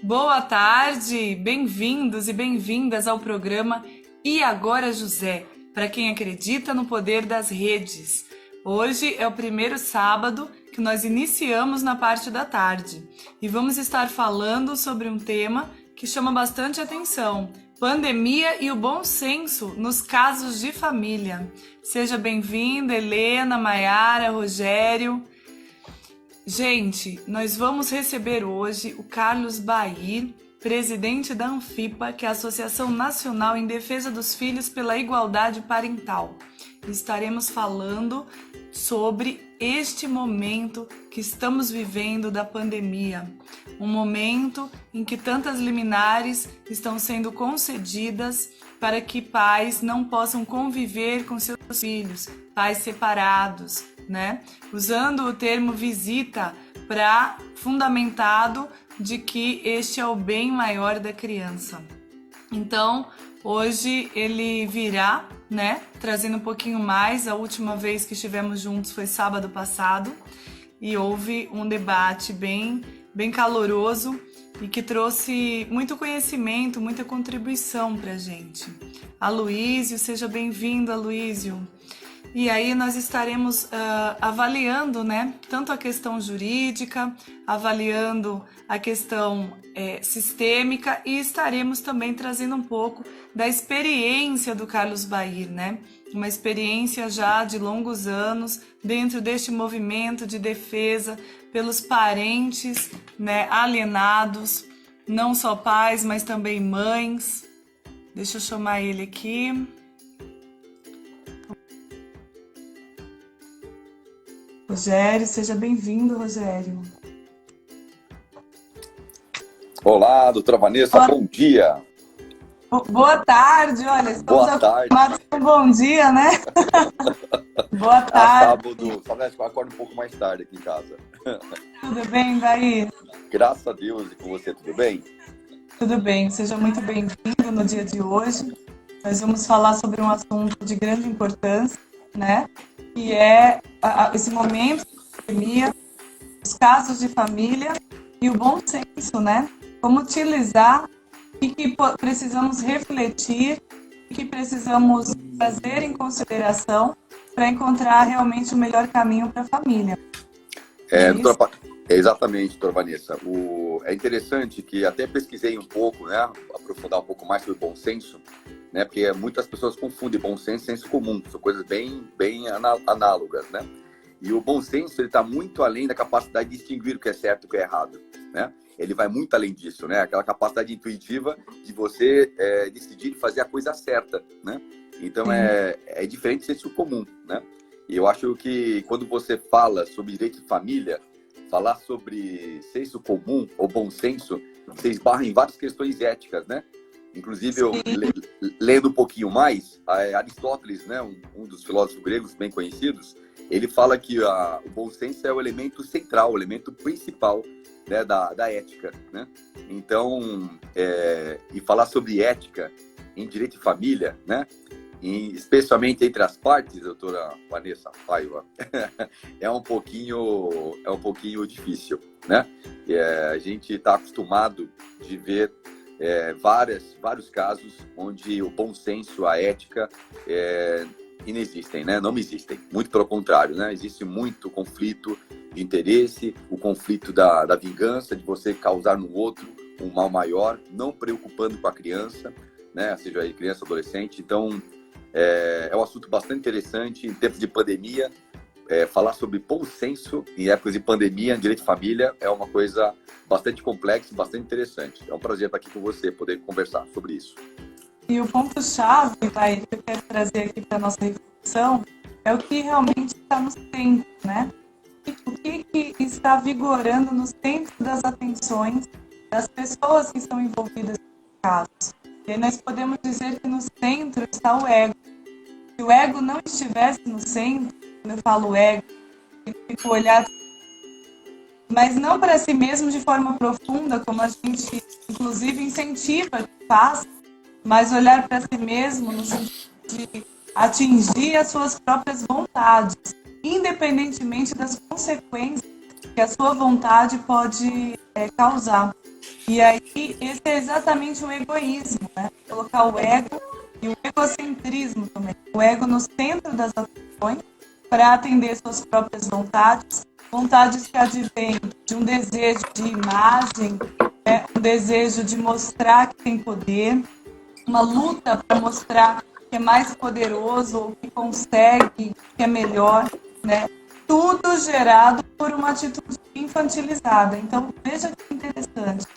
Boa tarde, bem-vindos e bem-vindas ao programa E Agora José, para quem acredita no poder das redes. Hoje é o primeiro sábado que nós iniciamos na parte da tarde e vamos estar falando sobre um tema que chama bastante atenção: pandemia e o bom senso nos casos de família. Seja bem-vinda, Helena, Maiara, Rogério. Gente, nós vamos receber hoje o Carlos Bair, presidente da Anfipa, que é a Associação Nacional em Defesa dos Filhos pela Igualdade Parental. Estaremos falando sobre este momento que estamos vivendo da pandemia, um momento em que tantas liminares estão sendo concedidas para que pais não possam conviver com seus filhos, pais separados, né? Usando o termo visita para fundamentado de que este é o bem maior da criança. Então, hoje ele virá, né, trazendo um pouquinho mais. A última vez que estivemos juntos foi sábado passado e houve um debate bem caloroso e que trouxe muito conhecimento, muita contribuição para a gente. Aloísio, seja bem-vindo, Aloísio. E aí nós estaremos avaliando, né, tanto a questão jurídica, avaliando a questão sistêmica e estaremos também trazendo um pouco da experiência do Carlos Bair, né? Uma experiência já de longos anos dentro deste movimento de defesa pelos parentes, né, alienados, não só pais, mas também mães. Deixa eu chamar ele aqui. Rogério, seja bem-vindo, Rogério. Olá, doutora Vanessa, bom dia. Boa tarde, olha, estamos acostumados com bom dia, né? Boa tarde. Sábado, sabe, eu acordo um pouco mais tarde aqui em casa. Tudo bem, daí? Graças a Deus, e com você, tudo bem? Tudo bem, seja muito bem-vindo no dia de hoje. Nós vamos falar sobre um assunto de grande importância, né? Que é esse momento de pandemia, os casos de família e o bom senso, né? Como utilizar e que precisamos refletir e que precisamos trazer em consideração para encontrar realmente o melhor caminho para a família. Exatamente, doutora Vanessa. É interessante que até pesquisei um pouco, né? Aprofundar um pouco mais sobre o bom senso, né? Porque muitas pessoas confundem bom senso e senso comum, são coisas bem análogas, né? E o bom senso, ele está muito além da capacidade de distinguir o que é certo e o que é errado, né? Ele vai muito além disso, né? Aquela capacidade intuitiva de você decidir fazer a coisa certa, né? Então, é diferente do senso comum, né? E eu acho que quando você fala sobre direito de família, falar sobre senso comum ou bom senso, você esbarra em várias questões éticas, né? Inclusive, eu lendo um pouquinho mais, Aristóteles, né, um dos filósofos gregos bem conhecidos, ele fala que o bom senso é o elemento central, o elemento principal, né, da ética, né? Então, e falar sobre ética em direito de família, né? Especialmente entre as partes, doutora Vanessa Paiva, é um pouquinho difícil, né? A gente está acostumado de ver vários casos onde o bom senso, a ética, inexistem, né? Não existem. Muito pelo contrário, né? Existe muito conflito de interesse, o conflito da vingança, de você causar no outro um mal maior, não preocupando com a criança, né? Seja aí criança, adolescente. Então, é um assunto bastante interessante em tempos de pandemia. Falar sobre bom senso em épocas de pandemia, em direito de família, é uma coisa bastante complexa e bastante interessante. É um prazer estar aqui com você, poder conversar sobre isso. E o ponto-chave, que eu quero trazer aqui para a nossa reflexão, é o que realmente está no centro, né? O que está vigorando no centro das atenções das pessoas que estão envolvidas nesse caso. E aí nós podemos dizer que no centro está o ego. Se o ego não estivesse no centro, quando eu falo ego, eu fico olhar, mas não para si mesmo de forma profunda, como a gente inclusive incentiva que faça, mas olhar para si mesmo no sentido de atingir as suas próprias vontades, independentemente das consequências que a sua vontade pode causar. E aí, esse é exatamente o egoísmo, né? Colocar o ego e o egocentrismo também. O ego no centro das ações para atender suas próprias vontades, vontades que advêm de um desejo de imagem, um desejo de mostrar que tem poder, uma luta para mostrar que é mais poderoso, ou que consegue, que é melhor, né? Tudo gerado por uma atitude infantilizada. Então, veja que interessante.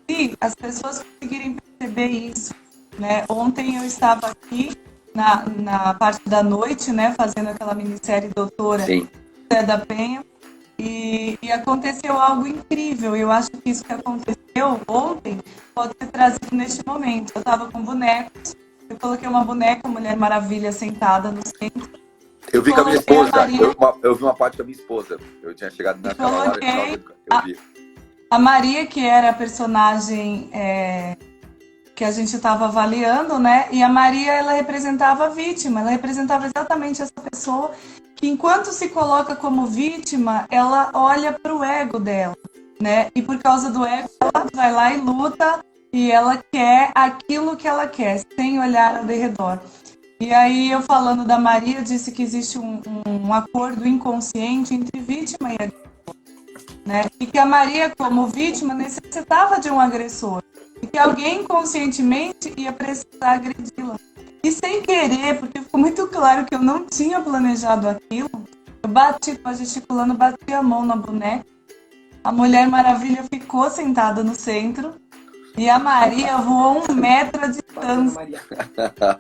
Se as pessoas conseguirem perceber isso, né? Ontem eu estava aqui na parte da noite, né? Fazendo aquela minissérie Doutora José da Penha, e aconteceu algo incrível. Eu acho que isso que aconteceu ontem pode ser trazido neste momento. Eu estava com bonecos, eu coloquei uma boneca, Mulher Maravilha, sentada no centro. Eu vi com a minha esposa, eu vi uma parte com a minha esposa. Eu tinha chegado naquela hora, eu vi. A Maria, que era a personagem que a gente estava avaliando, né? E a Maria, ela representava a vítima, ela representava exatamente essa pessoa que, enquanto se coloca como vítima, ela olha para o ego dela, né? E por causa do ego, ela vai lá e luta, e ela quer aquilo que ela quer, sem olhar ao redor. E aí, eu falando da Maria, disse que existe um acordo inconsciente entre vítima e agressor, né? E que a Maria, como vítima, necessitava de um agressor. E que alguém conscientemente ia precisar agredi-la. E sem querer, porque ficou muito claro que eu não tinha planejado aquilo, eu bati, gesticulando, bati a mão na boneca. A Mulher Maravilha ficou sentada no centro. E a Maria voou 1 metro a distância.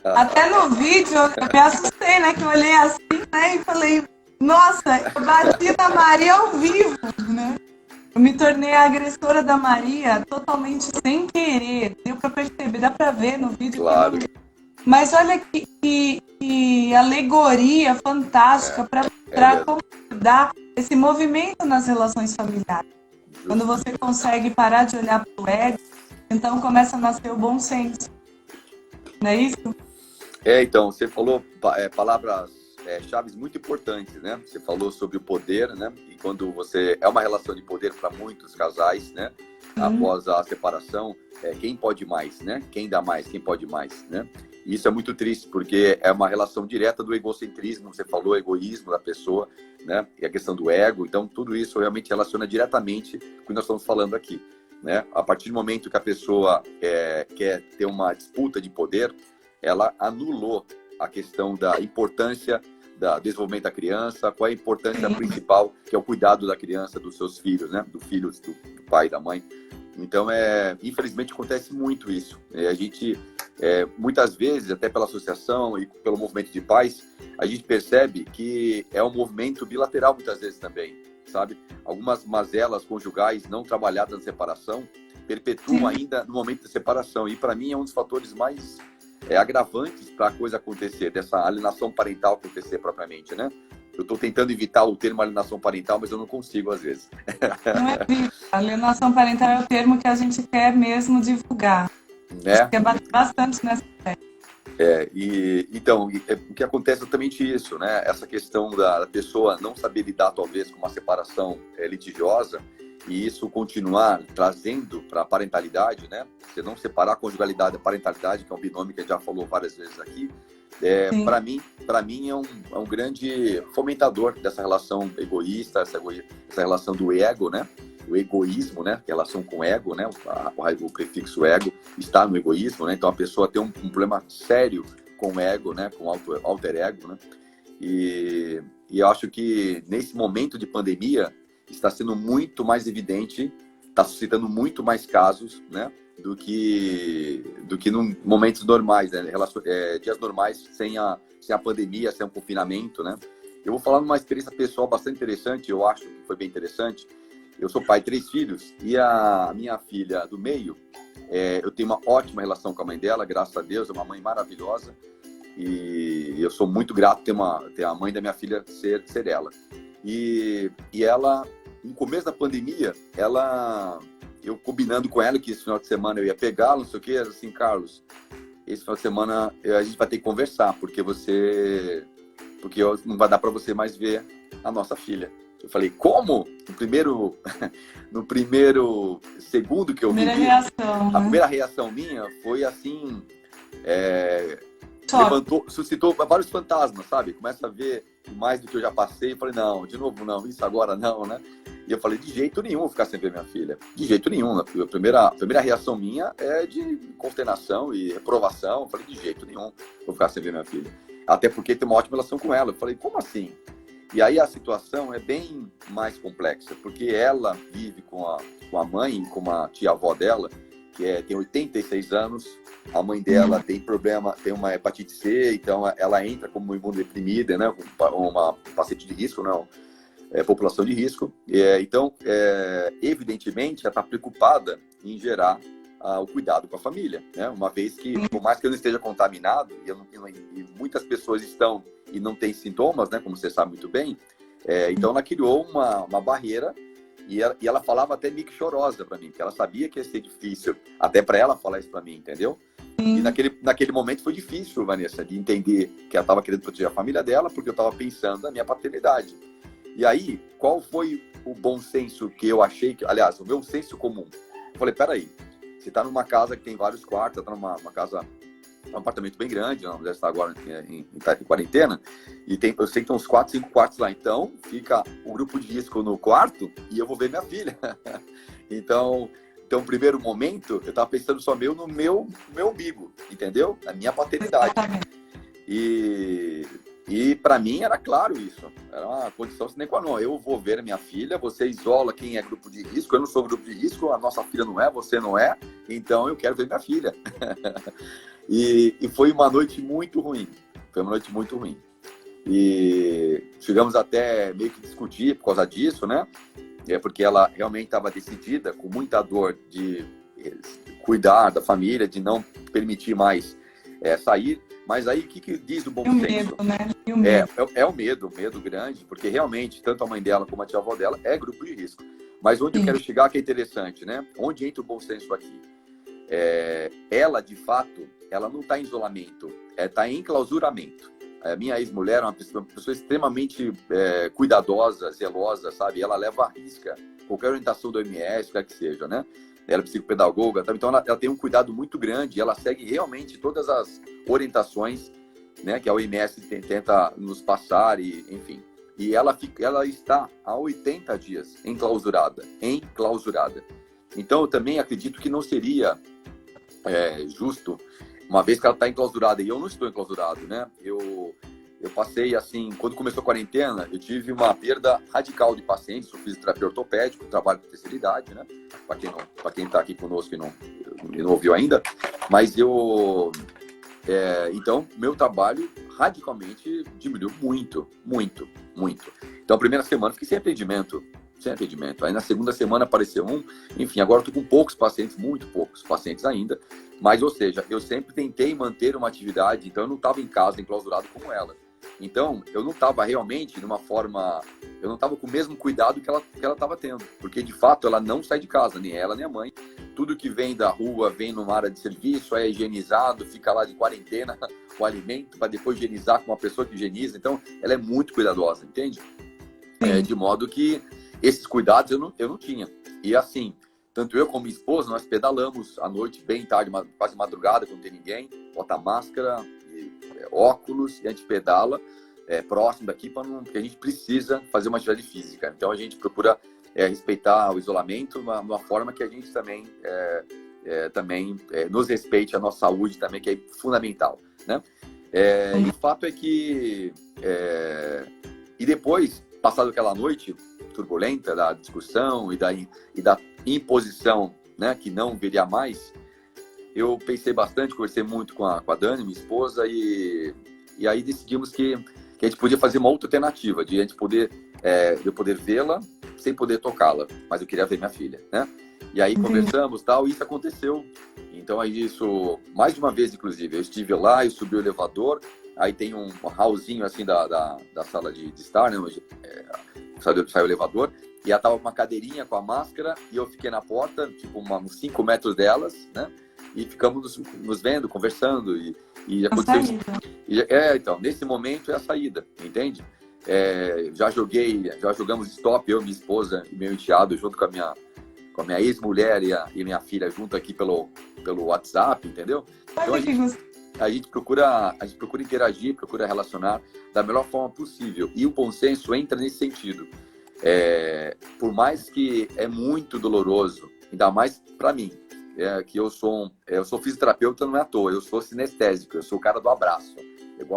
Até no vídeo eu me assustei, né? Que eu olhei assim, né? E falei, nossa, eu bati na Maria ao vivo, né? Eu me tornei a agressora da Maria totalmente sem querer. Deu pra perceber, dá pra ver no vídeo. Claro. Mas olha que alegoria fantástica para mostrar como dá esse movimento nas relações familiares. Quando você consegue parar de olhar para o ego, então começa a nascer o bom senso. Não é isso? Então, você falou palavras chaves muito importantes, né? Você falou sobre o poder, né? E quando você... É uma relação de poder para muitos casais, né? Após a separação, quem pode mais, né? Quem dá mais, quem pode mais, né? E isso é muito triste, porque é uma relação direta do egocentrismo, você falou, egoísmo da pessoa, né? E a questão do ego. Então, tudo isso realmente relaciona diretamente com o que nós estamos falando aqui, né? A partir do momento que a pessoa quer ter uma disputa de poder, ela anulou a questão da importância do desenvolvimento da criança, qual é a importância principal, que é o cuidado da criança, dos seus filhos, né? Do filho, do pai, da mãe. Então, infelizmente, acontece muito isso. A gente, muitas vezes, até pela associação e pelo movimento de pais, a gente percebe que é um movimento bilateral muitas vezes também, sabe? Algumas mazelas conjugais não trabalhadas na separação perpetuam ainda no momento da separação. E, para mim, é um dos fatores mais agravantes para a coisa acontecer, dessa alienação parental acontecer propriamente, né? Eu estou tentando evitar o termo alienação parental, mas eu não consigo às vezes. Não é isso. Alienação parental é o termo que a gente quer mesmo divulgar. Né? A gente quer bater bastante nessa ideia. Então, o que acontece é exatamente isso, né? Essa questão da pessoa não saber lidar, talvez, com uma separação litigiosa, e isso continuar trazendo para a parentalidade, né? Você não separar a conjugalidade da parentalidade, que é um binômio que a gente já falou várias vezes aqui, para mim é um grande fomentador dessa relação egoísta, essa relação do ego, né? O egoísmo, né? Relação com o ego, né? O prefixo ego está no egoísmo, né? Então a pessoa tem um problema sério com o ego, né? Com o alter ego, né? E eu acho que nesse momento de pandemia está sendo muito mais evidente, está suscitando muito mais casos, né? Do que em momentos normais, né? Dias normais sem a pandemia, sem o confinamento, né? Eu vou falar numa experiência pessoal bastante interessante, eu acho que foi bem interessante. Eu sou pai de 3 filhos e a minha filha do meio, eu tenho uma ótima relação com a mãe dela, graças a Deus, é uma mãe maravilhosa e eu sou muito grato ter a mãe da minha filha ser ela. E ela, no começo da pandemia, eu combinando com ela que esse final de semana eu ia pegá-la, não sei o que, assim, Carlos, esse final de semana a gente vai ter que conversar, porque não vai dar para você mais ver a nossa filha. Eu falei, como? No primeiro segundo que eu vi, reação, a né? primeira reação minha foi assim, Choque. suscitou vários fantasmas, sabe? Começa a ver mais do que eu já passei. Eu falei, não, de novo não, isso agora não, né? E eu falei, de jeito nenhum vou ficar sem ver minha filha. De jeito nenhum. A primeira reação minha é de consternação e reprovação. Eu falei, de jeito nenhum vou ficar sem ver minha filha. Até porque tem uma ótima relação com ela. Eu falei, como assim? E aí a situação é bem mais complexa, porque ela vive com a mãe, com a tia-avó dela, tem 86 anos. A mãe dela tem problema, tem uma hepatite C, então ela entra como imunodeprimida, né? Uma paciente de risco, não, população de risco. Então, evidentemente, ela está preocupada em gerar o cuidado com a família, né? Uma vez que, por mais que eu não esteja contaminado, e muitas pessoas estão e não têm sintomas, né? Como você sabe muito bem, então ela criou uma barreira. E ela falava até meio que chorosa para mim, porque ela sabia que ia ser difícil, até para ela falar isso para mim, entendeu? E naquele momento foi difícil, Vanessa, de entender que ela estava querendo proteger a família dela, porque eu estava pensando na minha paternidade. E aí, qual foi o bom senso que eu achei, aliás, o meu senso comum? Eu falei, peraí, você está numa casa que tem vários quartos, você está numa casa, um apartamento bem grande, não deve estar agora em quarentena, e eu sei que tem uns 4, 5 quartos lá, então fica o grupo de risco no quarto e eu vou ver minha filha. Então, primeiro momento, eu estava pensando só no meu umbigo, entendeu? Na minha paternidade. E para mim era claro isso, era uma condição sine qua non. Eu vou ver a minha filha, você isola quem é grupo de risco, eu não sou grupo de risco, a nossa filha não é, você não é, então eu quero ver minha filha. E foi uma noite muito ruim, E chegamos até meio que discutir por causa disso, né? Porque ela realmente estava decidida, com muita dor, de cuidar da família, de não permitir mais sair. Mas aí, o que diz o bom senso? Medo, né? E o medo. É o medo grande, porque realmente, tanto a mãe dela como a tia-avó dela é grupo de risco. Mas onde eu quero chegar, que é interessante, né? Onde entra o bom senso aqui? Ela, de fato, ela não está em isolamento, está em enclausuramento. A minha ex-mulher é uma pessoa extremamente cuidadosa, zelosa, sabe? Ela leva à risca qualquer orientação do OMS, quer que seja, né? Ela é psicopedagoga, então ela tem um cuidado muito grande, ela segue realmente todas as orientações, né, que a OMS tenta nos passar, e, enfim. E ela está há 80 dias enclausurada. Então, eu também acredito que não seria justo, uma vez que ela está enclausurada, e eu não estou enclausurado, né? Eu passei, assim, quando começou a quarentena, eu tive uma perda radical de pacientes. Eu fiz terapia ortopédica, trabalho com terceira idade, né? Para quem está aqui conosco e não ouviu ainda. Mas então, meu trabalho radicalmente diminuiu muito. Então, a primeira semana eu fiquei sem atendimento. Aí na segunda semana apareceu um. Enfim, agora eu estou com poucos pacientes, muito poucos pacientes ainda. Mas, ou seja, eu sempre tentei manter uma atividade, então eu não estava em casa enclausurado como ela. Então, eu não estava realmente eu não estava com o mesmo cuidado que ela estava tendo. Porque, de fato, ela não sai de casa, nem ela, nem a mãe. Tudo que vem da rua, vem numa área de serviço, é higienizado, fica lá de quarentena o alimento, para depois higienizar com uma pessoa que higieniza. Então, ela é muito cuidadosa, entende? De modo que esses cuidados eu não tinha. E assim, tanto eu como minha esposa, nós pedalamos à noite, bem tarde, quase madrugada, quando não tem ninguém, bota máscara, óculos, e a gente pedala próximo daqui, porque a gente precisa fazer uma atividade física. Então a gente procura respeitar o isolamento de uma forma que a gente também nos respeite a nossa saúde também, que é fundamental, né? E o fato é que e depois, passado aquela noite turbulenta da discussão e da imposição, né, que não viria mais, eu pensei bastante, conversei muito com a Dani, minha esposa, e aí decidimos que a gente podia fazer uma outra alternativa, de a gente poder, eu poder vê-la sem poder tocá-la, mas eu queria ver minha filha, né? E aí conversamos, tal, e isso aconteceu. Então aí isso, mais de uma vez, inclusive, eu estive lá, eu subi o elevador, aí tem um hallzinho assim da sala de estar, né? Sai o elevador, e ela tava com uma cadeirinha com a máscara, e eu fiquei na porta, tipo, uns 5 metros delas, né? E ficamos nos vendo, conversando, e aconteceu isso. Então, nesse momento é a saída, entende? Já jogamos stop, eu, minha esposa e meu enteado, junto com a minha ex-mulher e minha filha, junto aqui pelo WhatsApp, entendeu? Então a gente procura interagir, procura relacionar da melhor forma possível. E o bom senso entra nesse sentido. Por mais que é muito doloroso, ainda mais para mim, que eu sou fisioterapeuta, não é à toa, eu sou sinestésico, eu sou o cara do abraço. Eu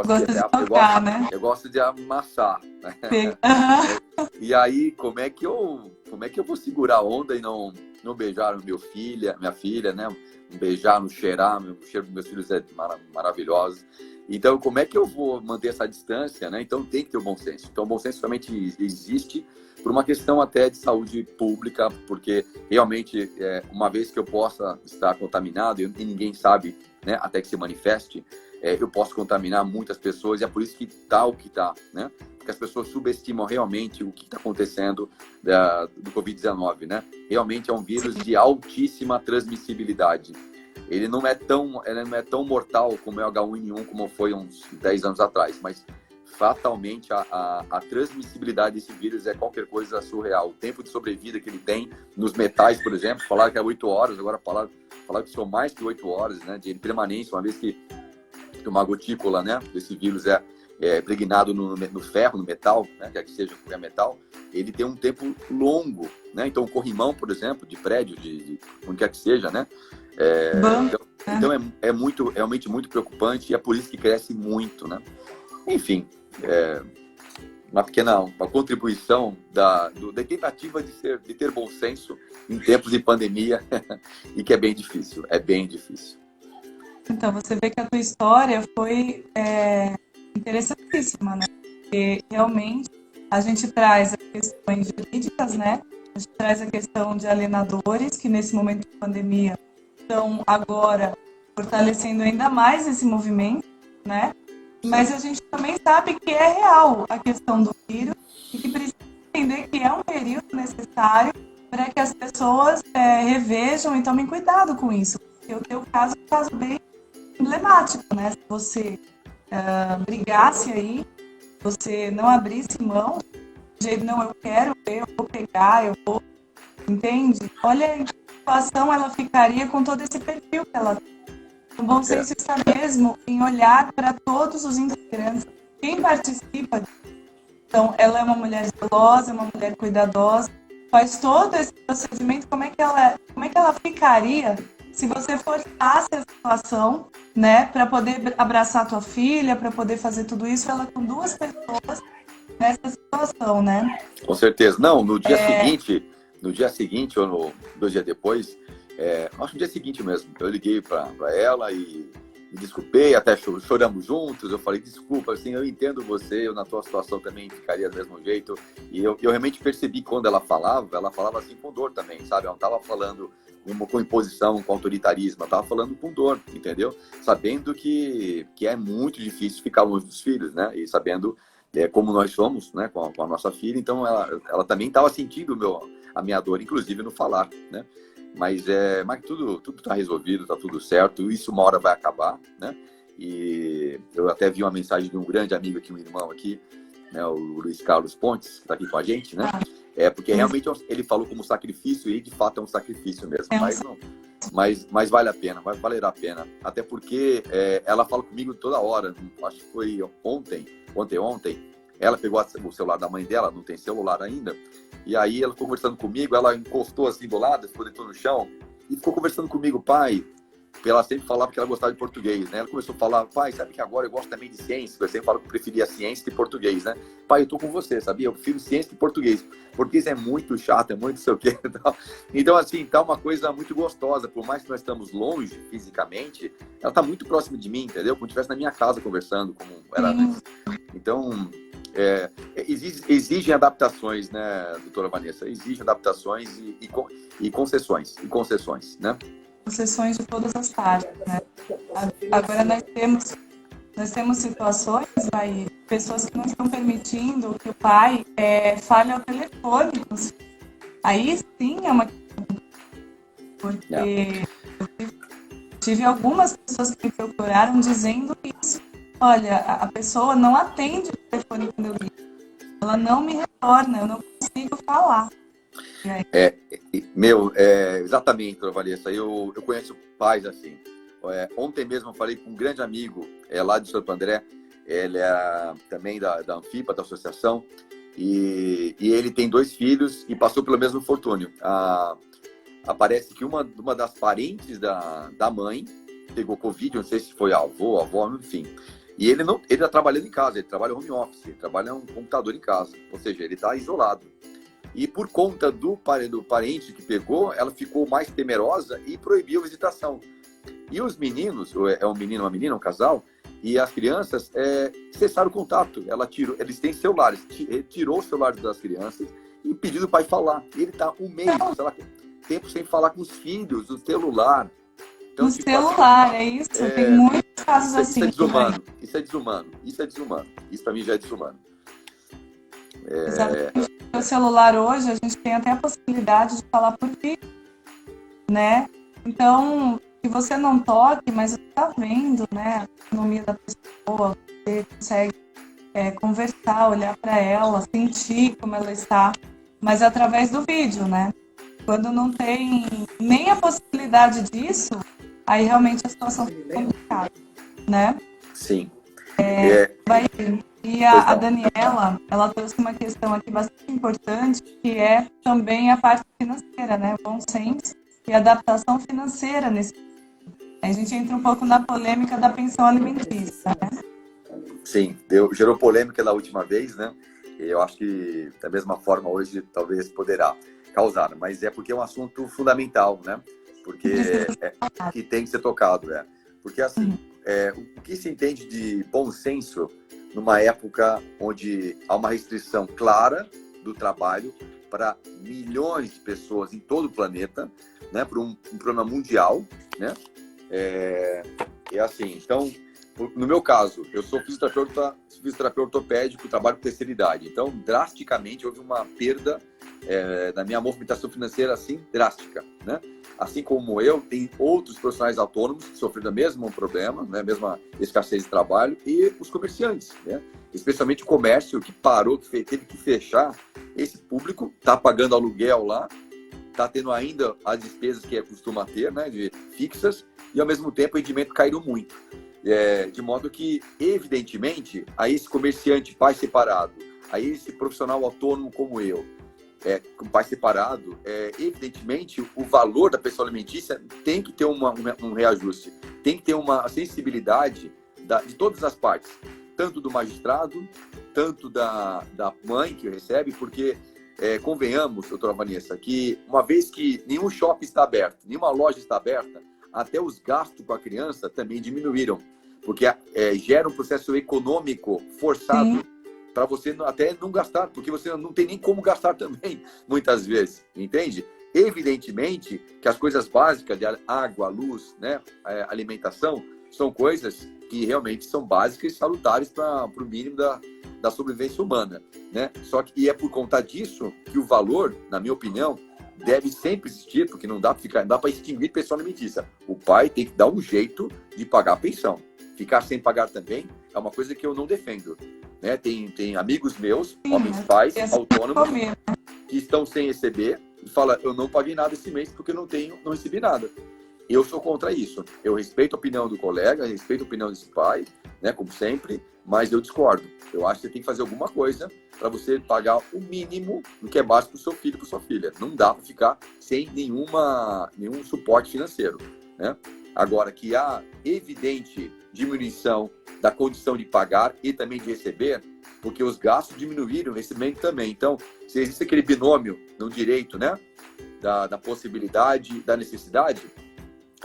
gosto de amassar. Né? E aí, como é que eu vou segurar a onda e não beijar minha filha, né? Não beijar, não cheirar, o cheiro dos meus filhos é maravilhoso. Então, como é que eu vou manter essa distância, né? Então, tem que ter o bom senso. Então, o bom senso somente existe por uma questão até de saúde pública, porque realmente, uma vez que eu possa estar contaminado e ninguém sabe, né, até que se manifeste, eu posso contaminar muitas pessoas e é por isso que está o que está, né? Porque as pessoas subestimam realmente o que está acontecendo do Covid-19, né? Realmente é um vírus de altíssima transmissibilidade. Ele não é tão mortal como é o H1N1, como foi uns 10 anos atrás, mas fatalmente a transmissibilidade desse vírus é qualquer coisa surreal. O tempo de sobrevida que ele tem nos metais, por exemplo, falaram que é 8 horas, agora falaram que são mais que 8 horas, né, de permanência, uma vez que uma gotícula, né, desse vírus é impregnado no ferro, no metal, né, quer que seja qualquer metal, ele tem um tempo longo, né? Então o corrimão, por exemplo, de prédio, de onde quer que seja, né? Então é realmente muito preocupante e é por isso que cresce muito, né? Enfim, uma contribuição da tentativa de ter bom senso em tempos de pandemia e que é bem difícil. Então, você vê que a tua história foi interessantíssima, né? Porque realmente a gente traz as questões jurídicas, né? A gente traz a questão de alienadores, que nesse momento de pandemia estão agora fortalecendo ainda mais esse movimento, né? Mas a gente também sabe que é real a questão do vírus e que precisa entender que é um período necessário para que as pessoas revejam e tomem cuidado com isso. Porque o teu caso é um caso bem emblemático, né? Se você brigasse aí, você não abrisse mão, de jeito, não, eu quero ver, eu vou pegar, eu vou... Entende? Olha em que situação ela ficaria com todo esse perfil que ela tem. O bom senso está mesmo em olhar para todos os integrantes, quem participa. Então, ela é uma mulher zelosa, uma mulher cuidadosa, faz todo esse procedimento. Como é que ela ficaria se você forçasse a situação, né, para poder abraçar a tua filha, para poder fazer tudo isso, ela com 2 pessoas nessa situação, né? Com certeza. Não, no dia seguinte ou 2 dias depois, acho que no dia seguinte mesmo, eu liguei para ela e me desculpei, até choramos juntos. Eu falei, desculpa, assim, eu entendo você, eu na tua situação também ficaria do mesmo jeito. E eu realmente percebi que quando ela falava assim com dor também, sabe? Ela não estava falando com imposição, com autoritarismo, ela estava falando com dor, entendeu? Sabendo que é muito difícil ficar longe dos filhos, né? E sabendo como nós somos, né, com a nossa filha, então ela também estava sentindo a minha dor, inclusive no falar, né? Mas tudo está resolvido, está tudo certo, isso uma hora vai acabar, né? E eu até vi uma mensagem de um grande amigo aqui, um irmão aqui, né, o Luiz Carlos Pontes, que está aqui com a gente, né? Porque realmente ele falou como sacrifício e de fato é um sacrifício mesmo, mas vale a pena, vai valer a pena. Até porque ela fala comigo toda hora, acho que foi ontem, ela pegou o celular da mãe dela, não tem celular ainda, e aí ela ficou conversando comigo, ela encostou assim do lado, ficou deitou no chão, e ficou conversando comigo, pai. Ela sempre falava que ela gostava de português, né? Ela começou a falar, pai, sabe que agora eu gosto também de ciência, eu sempre falo que eu preferia ciência que português, né? Pai, eu tô com você, sabia? Eu prefiro ciência que português. Português é muito chato, é muito sei o quê. Então, assim, tá uma coisa muito gostosa, por mais que nós estamos longe fisicamente, ela tá muito próxima de mim, entendeu? Como se estivesse na minha casa conversando, como era antes. Então, exigem adaptações, né, doutora Vanessa? Exigem adaptações e concessões, né? Concessões de todas as partes, né? Agora nós temos situações, aí, pessoas que não estão permitindo que o pai fale ao telefone. Aí sim é uma questão, porque eu tive algumas pessoas que me procuraram dizendo isso. Olha, a pessoa não atende o telefone quando eu ligo. ela não me retorna, eu não consigo falar. Exatamente, dona Vanessa. Eu conheço pais assim. Ontem mesmo eu falei com um grande amigo lá de Santo André, ele é também da Anfipa, da associação, e ele tem 2 filhos e passou pelo mesmo infortúnio. Aparece que uma das parentes da mãe pegou Covid, não sei se foi avô, avó, enfim. E ele está trabalhando em casa, ele trabalha home office, ele trabalha um computador em casa, ou seja, ele está isolado. E por conta do parente que pegou, ela ficou mais temerosa e proibiu a visitação. E os meninos, é um menino e uma menina, um casal, e as crianças cessaram o contato. Eles têm celulares, tirou o celular das crianças e pediu o pai falar. Ele está um mês, sei lá, tempo sem falar com os filhos, o celular. Então, no celular, é isso? Tem muitos casos assim. Isso é desumano. Isso é desumano. Isso para mim já é desumano. Exatamente. No celular hoje, a gente tem até a possibilidade de falar por vídeo, né? Então, que você não toque, mas você está vendo, né? A economia da pessoa, você consegue conversar, olhar para ela, sentir como ela está, mas através do vídeo, né? Quando não tem nem a possibilidade disso, aí realmente a situação fica complicada, né? Sim. E a Daniela, ela trouxe uma questão aqui bastante importante, que é também a parte financeira, né? Bom senso e adaptação financeira nesse. A gente entra um pouco na polêmica da pensão alimentícia, né? Sim, gerou polêmica da última vez, né? Eu acho que da mesma forma hoje talvez poderá causar, mas é porque é um assunto fundamental, né? Porque que tem que ser tocado, Porque assim, o que se entende de bom senso numa época onde há uma restrição clara do trabalho para milhões de pessoas em todo o planeta, né? Por um problema mundial, né? Assim, então, no meu caso, eu sou fisioterapeuta ortopédico, trabalho com terceira idade. Então, drasticamente, houve uma perda na minha movimentação financeira, assim, drástica, né? Assim como eu, tem outros profissionais autônomos que sofreram o mesmo problema, né? A mesma escassez de trabalho, e os comerciantes, né? Especialmente o comércio que parou, que teve que fechar. Esse público está pagando aluguel lá, está tendo ainda as despesas que costuma ter, né? Fixas, e ao mesmo tempo o rendimento caiu muito. De modo que, evidentemente, a esse comerciante pai separado, a esse profissional autônomo como eu, com pai separado, evidentemente, o valor da pensão alimentícia tem que ter um reajuste, tem que ter uma sensibilidade de todas as partes, tanto do magistrado, tanto da mãe que recebe, porque, convenhamos, doutora Vanessa, que uma vez que nenhum shopping está aberto, nenhuma loja está aberta, até os gastos com a criança também diminuíram, porque gera um processo econômico forçado para você até não gastar, porque você não tem nem como gastar também, muitas vezes, entende? Evidentemente que as coisas básicas de água, luz, né, alimentação, são coisas que realmente são básicas e salutares para o mínimo da sobrevivência humana, né? Só que é por conta disso que o valor, na minha opinião, deve sempre existir, porque não dá para extinguir pensão alimentícia. O pai tem que dar um jeito de pagar a pensão. Ficar sem pagar também é uma coisa que eu não defendo, né? Tem amigos meus, homens pais, autônomos, que estão sem receber e falam, eu não paguei nada esse mês porque não recebi nada. Eu sou contra isso. Eu respeito a opinião do colega, respeito a opinião desse pai, né, como sempre, mas eu discordo. Eu acho que você tem que fazer alguma coisa para você pagar o mínimo do que é básico para o seu filho e para sua filha. Não dá para ficar sem nenhum suporte financeiro, né? Agora, que há evidente diminuição da condição de pagar e também de receber, porque os gastos diminuíram, o recebimento também. Então, se existe aquele binômio no direito, né, da possibilidade, da necessidade,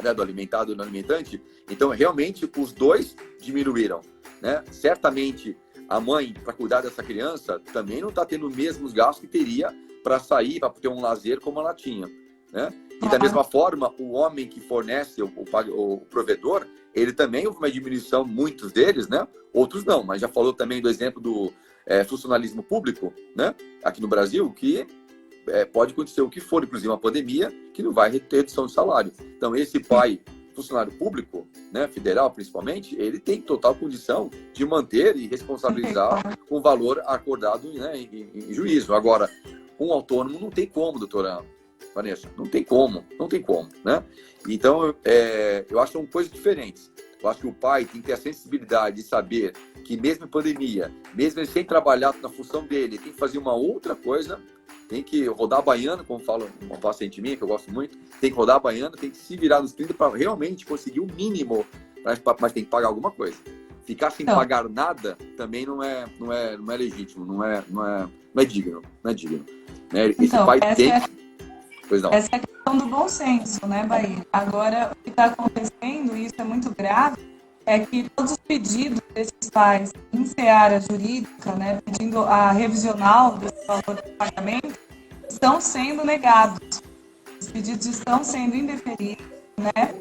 né, do alimentado e do não alimentante, então realmente os dois diminuíram, né? Certamente a mãe, para cuidar dessa criança, também não está tendo os mesmos gastos que teria para sair, para ter um lazer como ela tinha, né? E da mesma forma, o homem que fornece, o provedor, ele também houve uma diminuição, muitos deles, né? Outros não, mas já falou também do exemplo do funcionalismo público, né? Aqui no Brasil, que pode acontecer o que for, inclusive uma pandemia, que não vai ter redução de salário. Então, esse pai funcionário público, né, federal principalmente, ele tem total condição de manter e responsabilizar com o valor acordado, né, em juízo. Agora, um autônomo não tem como, doutora Vanessa, não tem como, né? Então, eu acho que são coisas diferentes. Eu acho que o pai tem que ter a sensibilidade de saber que mesmo em pandemia, mesmo ele sem trabalhar na função dele, tem que fazer uma outra coisa, tem que rodar a baiana, como fala uma paciente minha, que eu gosto muito, tem que rodar a baiana, tem que se virar nos 30 para realmente conseguir o mínimo, mas tem que pagar alguma coisa. Ficar sem pagar nada também não é legítimo, não é digno, né? Esse pai tem... Pois não. Essa é a questão do bom senso, né, Bahia? Agora, o que está acontecendo, e isso é muito grave, é que todos os pedidos desses pais em seara jurídica, né, pedindo a revisional desse valor de pagamento, estão sendo negados. Os pedidos estão sendo indeferidos, né?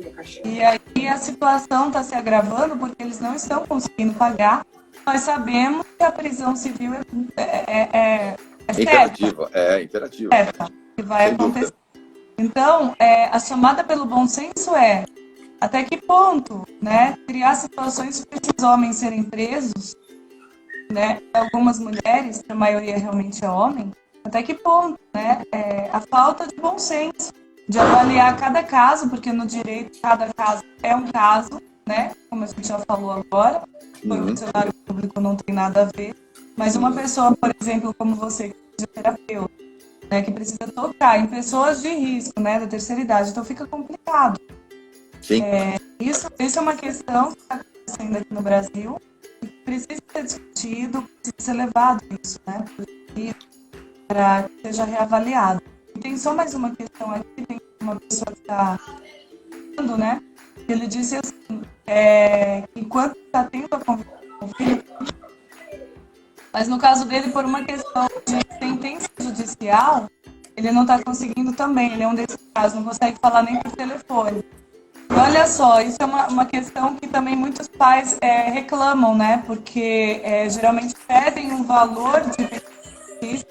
E aí a situação está se agravando porque eles não estão conseguindo pagar. Nós sabemos que a prisão civil é imperativa. É imperativa. Que vai acontecer. Então, a chamada pelo bom senso é até que ponto, né, criar situações para esses homens serem presos, né, algumas mulheres, a maioria realmente é homem, até que ponto, né, a falta de bom senso, de avaliar cada caso, porque no direito cada caso é um caso, né, como a gente já falou agora, o funcionário público não tem nada a ver, mas uma pessoa, por exemplo, como você, que é terapeuta, né, que precisa tocar em pessoas de risco, né, da terceira idade, então fica complicado. Sim. Isso é uma questão que está acontecendo aqui no Brasil e que precisa ser discutido, precisa ser levado isso, né, para que seja reavaliado. E tem só mais uma questão aqui, tem uma pessoa que está falando, né, que ele disse assim, que enquanto está tendo a conversa com o filho, mas no caso dele, por uma questão de sentença judicial, ele não está conseguindo também, ele é um desses casos, não consegue falar nem por telefone. E olha só, isso é uma questão que também muitos pais reclamam, né? Porque geralmente pedem um valor de benefício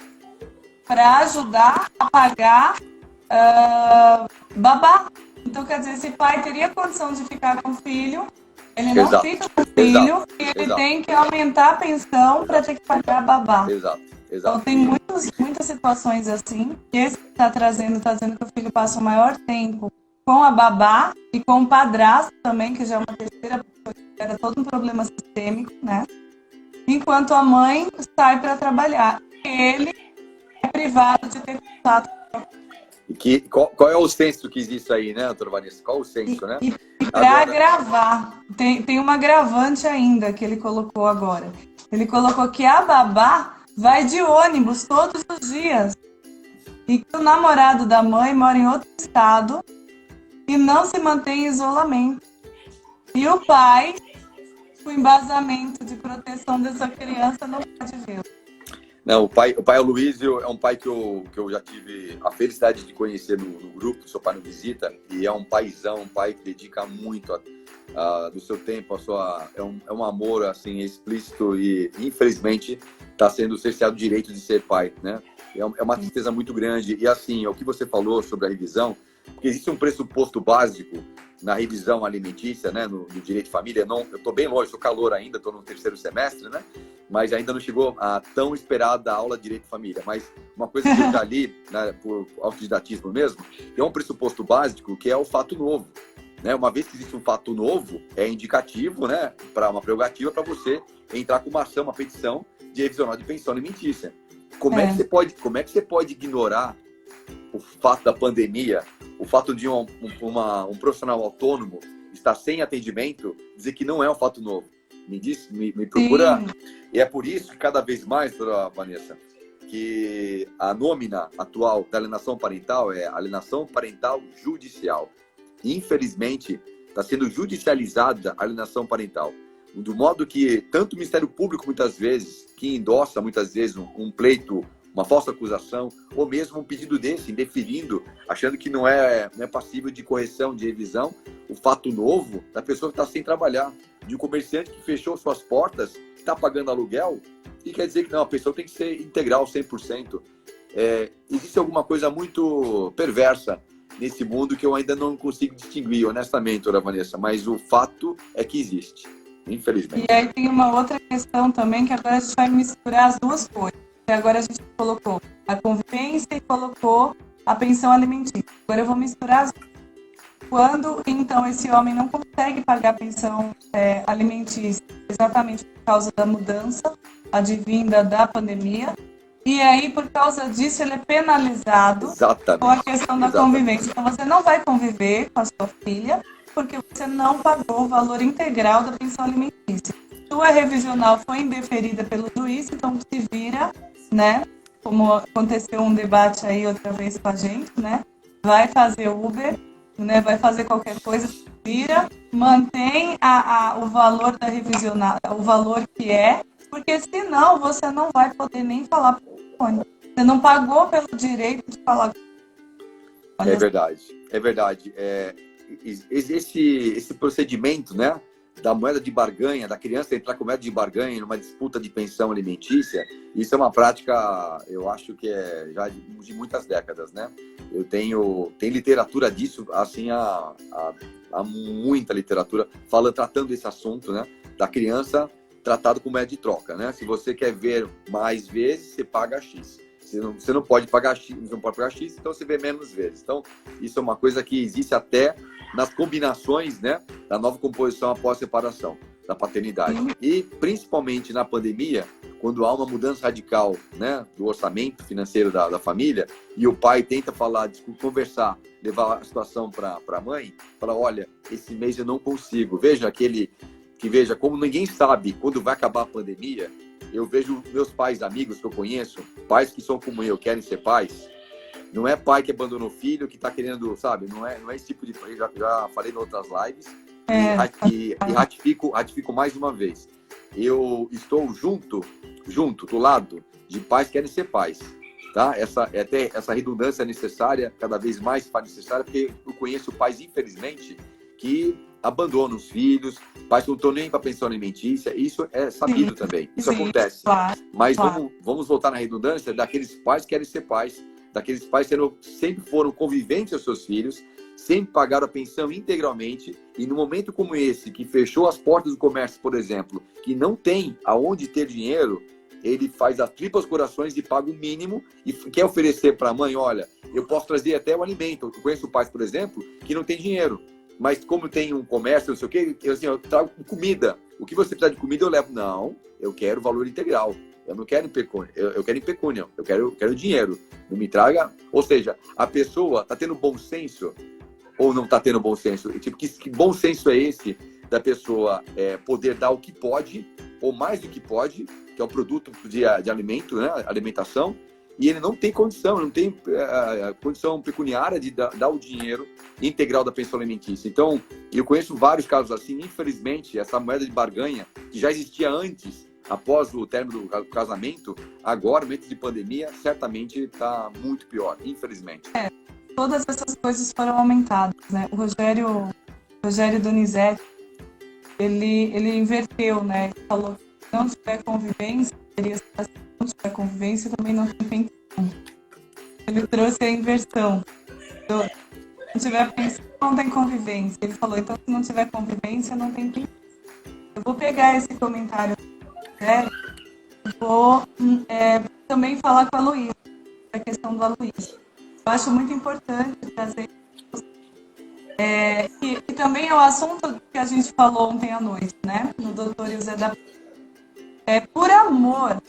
para ajudar a pagar babá. Então, quer dizer, esse pai teria condição de ficar com o filho, ele não fica com o filho e ele tem que aumentar a pensão para ter que pagar babá. Exato. Então, tem muitas situações assim. Esse que está dizendo que o filho passa o maior tempo com a babá e com o padrasto também, que já é uma terceira pessoa que era todo um problema sistêmico, né? Enquanto a mãe sai para trabalhar. Ele é privado de ter contato. E qual é o senso que existe aí, né, doutora Vanessa? Qual o senso, né? E para agravar, tem uma agravante ainda que ele colocou agora. Ele colocou que a babá vai de ônibus todos os dias. E que o namorado da mãe mora em outro estado e não se mantém em isolamento. E o pai, com embasamento de proteção dessa criança, não pode vê-lo. Não, o pai Aloysio é um pai que eu já tive a felicidade de conhecer no grupo, seu pai no visita, e é um paizão, um pai que dedica muito do seu tempo, é um amor assim explícito e infelizmente está sendo cerceado o direito de ser pai, né? É uma tristeza muito grande. E assim, o que você falou sobre a revisão, porque existe um pressuposto básico na revisão alimentícia, né, no direito de família. Eu estou bem longe, sou calor ainda, estou no terceiro semestre, né, mas ainda não chegou a tão esperada aula de direito de família. Mas uma coisa que eu já li, né, por autodidatismo mesmo, é um pressuposto básico que é o fato novo. Né? Uma vez que existe um fato novo, é indicativo, né, para uma prerrogativa para você entrar com uma ação, uma petição de revisional de pensão alimentícia. Como é que você pode ignorar o fato da pandemia, o fato de um profissional autônomo estar sem atendimento, dizer que não é um fato novo? Me procura. Sim. E é por isso que cada vez mais, doutora Vanessa, que a nômina atual da alienação parental é alienação parental judicial. Infelizmente, está sendo judicializada a alienação parental. Do modo que tanto o Ministério Público, muitas vezes, que endossa, muitas vezes, um pleito, uma falsa acusação, ou mesmo um pedido desse, indeferindo, achando que não é passível de correção, de revisão, o fato novo da pessoa que está sem trabalhar, de um comerciante que fechou suas portas, está pagando aluguel, e quer dizer que não, a pessoa tem que ser integral, 100%. Existe alguma coisa muito perversa nesse mundo que eu ainda não consigo distinguir, honestamente, Dona Vanessa, mas o fato é que existe, infelizmente. E aí tem uma outra questão também, que agora a gente vai misturar as duas coisas. Agora a gente colocou a convivência e colocou a pensão alimentícia. Agora eu vou misturar as duas. Quando, então, esse homem não consegue pagar a pensão alimentícia, exatamente por causa da mudança advinda da pandemia, e aí, por causa disso, ele é penalizado Exatamente. com a questão da Exatamente. convivência. Então, você não vai conviver com a sua filha, porque você não pagou o valor integral da pensão alimentícia. Sua revisional foi indeferida pelo juiz, então se vira, né? Como aconteceu um debate aí outra vez com a gente, né? Vai fazer Uber, né? Vai fazer qualquer coisa, se vira, mantém o valor da revisional, o valor que é, porque senão você não vai poder nem falar por telefone. Você não pagou pelo direito de falar. É verdade, é verdade. Esse procedimento, né, da moeda de barganha, da criança entrar com moeda de barganha numa disputa de pensão alimentícia, isso é uma prática, eu acho que é já de muitas décadas, né? Tem literatura disso, assim, há muita literatura tratando esse assunto, né, da criança tratado com moeda de troca, né? Se você quer ver mais vezes, você paga X. Você não pode pagar X, então você vê menos vezes. Então, isso é uma coisa que existe até nas combinações, né, da nova composição após separação da paternidade. E, principalmente na pandemia, quando há uma mudança radical, né, do orçamento financeiro da família, e o pai tenta conversar, levar a situação para a mãe, fala, olha, esse mês eu não consigo. Veja, como ninguém sabe quando vai acabar a pandemia, eu vejo meus pais, amigos que eu conheço, pais que são como eu, querem ser pais. Não é pai que abandonou o filho, que está querendo, sabe? Não é esse tipo de... Já falei em outras lives. E ratifico mais uma vez. Eu estou junto, do lado de pais que querem ser pais. Tá? Essa redundância é necessária, cada vez mais se faz necessária, porque eu conheço pais, infelizmente, que abandonam os filhos, pais que não estão nem para pensão alimentícia. Isso é sabido também, isso acontece. Claro, mas vamos voltar na redundância daqueles pais que querem ser pais, daqueles pais que sempre foram conviventes aos seus filhos, sempre pagaram a pensão integralmente, e no momento como esse, que fechou as portas do comércio, por exemplo, que não tem aonde ter dinheiro, ele faz a tripa aos corações e paga o mínimo e quer oferecer para a mãe, olha, eu posso trazer até o alimento. Eu conheço pais, por exemplo, que não tem dinheiro, mas como tem um comércio, não sei o quê, eu trago comida. O que você precisa de comida, eu levo. Não, eu quero valor integral. Eu não quero em pecúnia, eu quero em pecúnia, eu quero dinheiro. Não me traga... Ou seja, a pessoa está tendo bom senso ou não está tendo bom senso? Tipo, que bom senso é esse da pessoa poder dar o que pode, ou mais do que pode, que é o produto de alimento, né? Alimentação, e ele não tem condição, não tem condição pecuniária de dar o dinheiro integral da pensão alimentícia. Então, eu conheço vários casos assim. Infelizmente, essa moeda de barganha, que já existia antes, após o término do casamento, agora, no momento de pandemia, certamente está muito pior, infelizmente. Todas essas coisas foram aumentadas, né? O Rogério Donizete, ele inverteu, né? Ele falou que se não tiver convivência, se não tiver convivência, também não tem pensão. Ele trouxe a inversão. Então, se não tiver pensão, não tem convivência. Ele falou, então, se não tiver convivência, não tem pensão. Eu vou pegar esse comentário, né? Vou também falar com a Luísa, a questão do Aloysio. Eu acho muito importante trazer e também é o assunto que a gente falou ontem à noite, né? No Doutor José da... Por amor,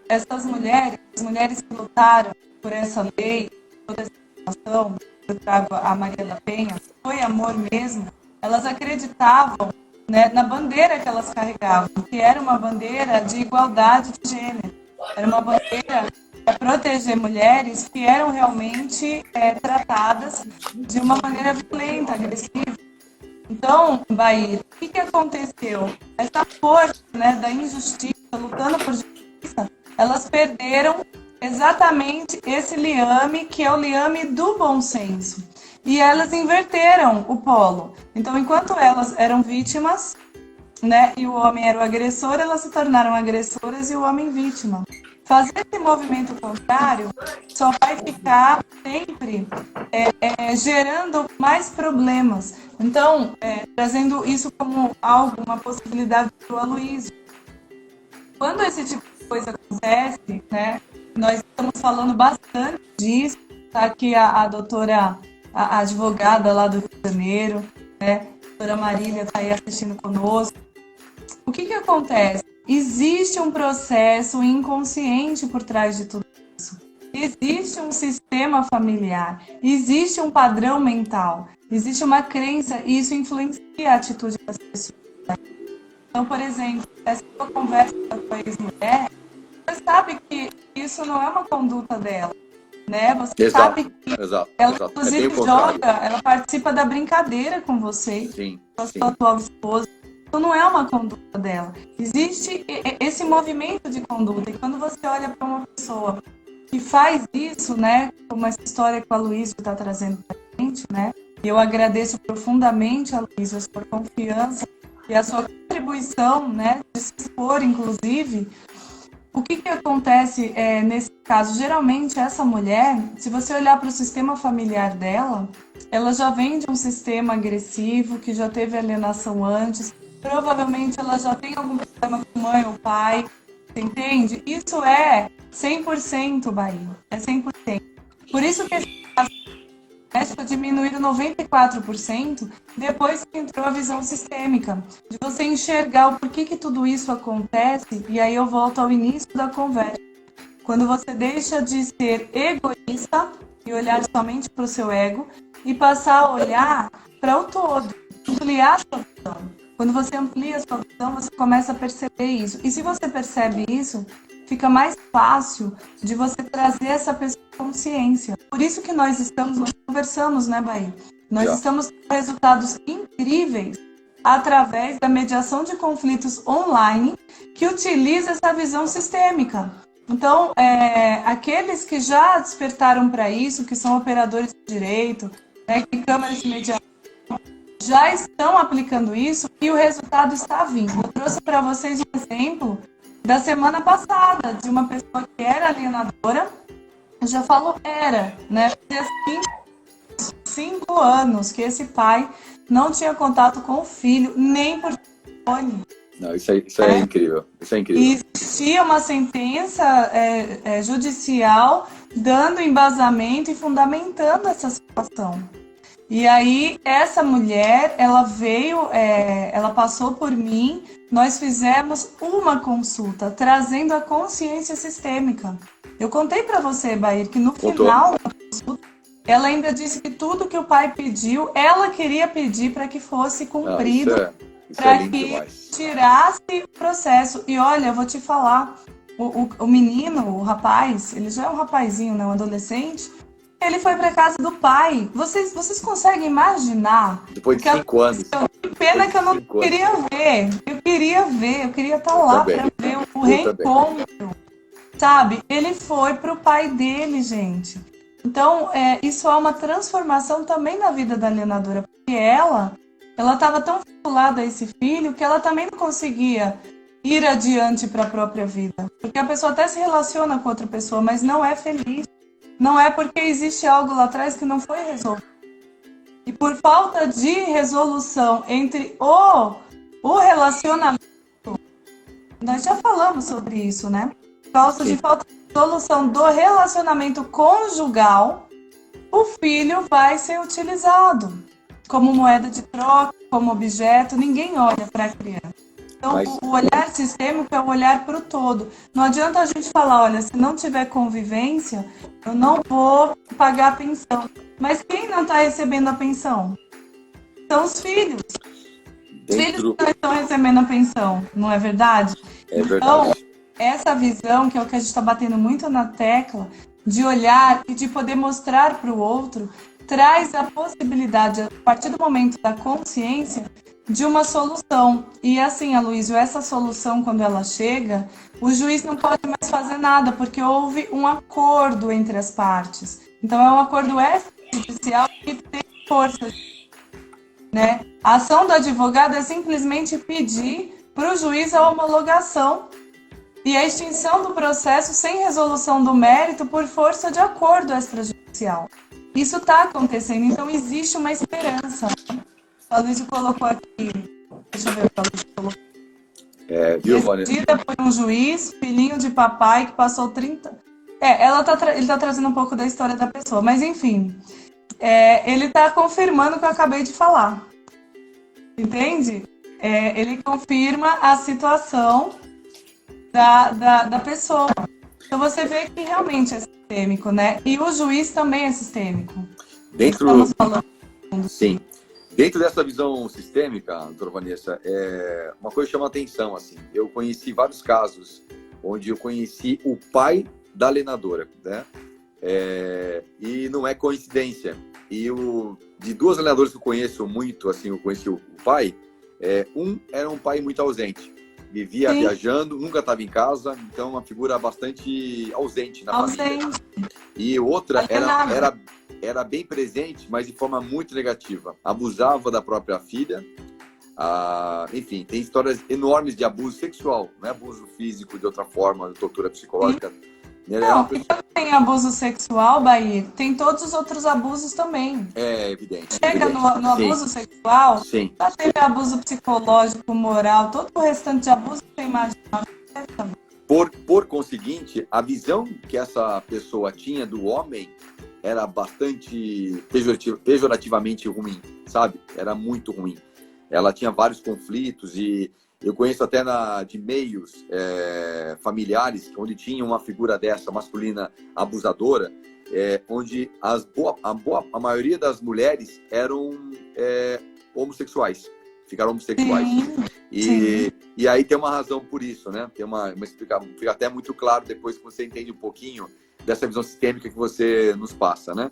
essas mulheres, as mulheres que lutaram por essa lei, por essa situação, eu trago a Maria da Penha, foi amor mesmo, elas acreditavam, né, na bandeira que elas carregavam, que era uma bandeira de igualdade de gênero, era uma bandeira para proteger mulheres que eram realmente tratadas de uma maneira violenta, agressiva. Então, Bair, o que aconteceu? Essa força, né, da injustiça, lutando por justiça, elas perderam exatamente esse liame, que é o liame do bom senso. E elas inverteram o polo. Então, enquanto elas eram vítimas, né, e o homem era o agressor, elas se tornaram agressoras e o homem vítima. fazer esse movimento contrário só vai ficar sempre gerando mais problemas. Então, trazendo isso como algo, uma possibilidade para o Aloysio. Quando esse tipo de coisa acontece, né, nós estamos falando bastante disso, tá aqui a doutora, a advogada lá do Rio de Janeiro, né, a doutora Marília está aí assistindo conosco. O que acontece? Existe um processo inconsciente por trás de tudo isso. Existe um sistema familiar, existe um padrão mental, existe uma crença e isso influencia a atitude das pessoas. Então, por exemplo, essa sua conversa com a ex-mulher, você sabe que isso não é uma conduta dela, né? Você sabe que ela, inclusive, ela participa da brincadeira com você, com a sua atual esposa. Então, não é uma conduta dela. Existe esse movimento de conduta. E quando você olha para uma pessoa que faz isso, né? Como essa história que o Aloysio está trazendo para a gente, né? E eu agradeço profundamente, Aloysio, a sua confiança e a sua contribuição, né? De se expor, inclusive. O que acontece nesse caso? Geralmente, essa mulher, se você olhar para o sistema familiar dela, ela já vem de um sistema agressivo, que já teve alienação antes. Provavelmente ela já tem algum problema com mãe ou pai, você entende? Isso é 100% Bahia, é 100%. Por isso que esse caso diminuído 94% depois que entrou a visão sistêmica, de você enxergar o porquê que tudo isso acontece, e aí eu volto ao início da conversa. Quando você deixa de ser egoísta e olhar somente para o seu ego e passar a olhar para o todo, ampliar a sua visão. Quando você amplia a sua visão, você começa a perceber isso. E se você percebe isso, fica mais fácil de você trazer essa pessoa à consciência. Por isso que nós conversamos, né, Bahia? Nós estamos com resultados incríveis através da mediação de conflitos online que utiliza essa visão sistêmica. Então, aqueles que já despertaram para isso, que são operadores de direito, né, que câmaras de mediação, já estão aplicando isso e o resultado está vindo. Eu trouxe para vocês um exemplo da semana passada, de uma pessoa que era alienadora. Eu já falo era, né? Fazia 5 anos que esse pai não tinha contato com o filho, nem por telefone. Não, isso é incrível. Isso é incrível. E existia uma sentença judicial dando embasamento e fundamentando essa situação. E aí, essa mulher, ela veio, ela passou por mim, nós fizemos uma consulta, trazendo a consciência sistêmica. Eu contei para você, Bair, que no final da consulta, ela ainda disse que tudo que o pai pediu, ela queria pedir para que fosse cumprido, para que tirasse o processo. E olha, eu vou te falar, o menino, o rapaz, ele já é um rapazinho, né, um adolescente, ele foi para casa do pai. Vocês conseguem imaginar? Depois de 5 anos. Que pena que eu não queria ver. Eu queria estar lá para ver o reencontro. Sabe? Ele foi pro pai dele, gente. Então, isso é uma transformação também na vida da alienadora. Porque ela estava tão vinculada a esse filho que ela também não conseguia ir adiante para a própria vida. Porque a pessoa até se relaciona com outra pessoa, mas não é feliz. Não é porque existe algo lá atrás que não foi resolvido. E por falta de resolução entre o relacionamento, nós já falamos sobre isso, né? Por causa de falta de resolução do relacionamento conjugal, o filho vai ser utilizado como moeda de troca, como objeto. Ninguém olha para a criança. Então, o olhar sistêmico é o olhar para o todo. Não adianta a gente falar, olha, se não tiver convivência, eu não vou pagar a pensão. Mas quem não está recebendo a pensão? São os filhos. Os filhos não estão recebendo a pensão, não é verdade? É verdade. Então, essa visão, que é o que a gente está batendo muito na tecla, de olhar e de poder mostrar para o outro, traz a possibilidade, a partir do momento da consciência, de uma solução. E assim, Aloysio, essa solução, quando ela chega, o juiz não pode mais fazer nada, porque houve um acordo entre as partes. Então, é um acordo extrajudicial que tem força. Né? A ação do advogado é simplesmente pedir para o juiz a homologação e a extinção do processo sem resolução do mérito por força de acordo extrajudicial. Isso está acontecendo, então existe uma esperança. A Luísa colocou aqui, deixa eu ver o que a Luísa colocou. Decidida por um juiz, filhinho de papai que passou 30... ele tá trazendo um pouco da história da pessoa, mas enfim, ele tá confirmando o que eu acabei de falar. Entende? Ele confirma a situação da pessoa. Então você vê que realmente é sistêmico, né? E o juiz também é sistêmico. Estamos falando. Sim. Dentro dessa visão sistêmica, doutora Vanessa, uma coisa chama a atenção, assim. Eu conheci vários casos onde eu conheci o pai da alienadora, né? E não é coincidência. E de duas alienadoras que eu conheço muito, assim, eu conheci o pai, era um pai muito ausente. Vivia viajando, nunca estava em casa, então uma figura bastante ausente na família. E outra era bem presente, mas de forma muito negativa. Abusava da própria filha. Enfim, tem histórias enormes de abuso sexual, não é abuso físico de outra forma, tortura psicológica. Não, tem abuso sexual, Bahia, tem todos os outros abusos também. É evidente. Chega no abuso sexual, já teve abuso psicológico, moral, todo o restante de abuso que você imagina. Por conseguinte, a visão que essa pessoa tinha do homem era bastante pejorativamente ruim, sabe? Era muito ruim. Ela tinha vários conflitos e eu conheço até de meios familiares onde tinha uma figura dessa, masculina, abusadora, onde a maioria das mulheres eram homossexuais, ficaram homossexuais. E aí tem uma razão por isso, né? Fica até muito claro depois que você entende um pouquinho dessa visão sistêmica que você nos passa, né?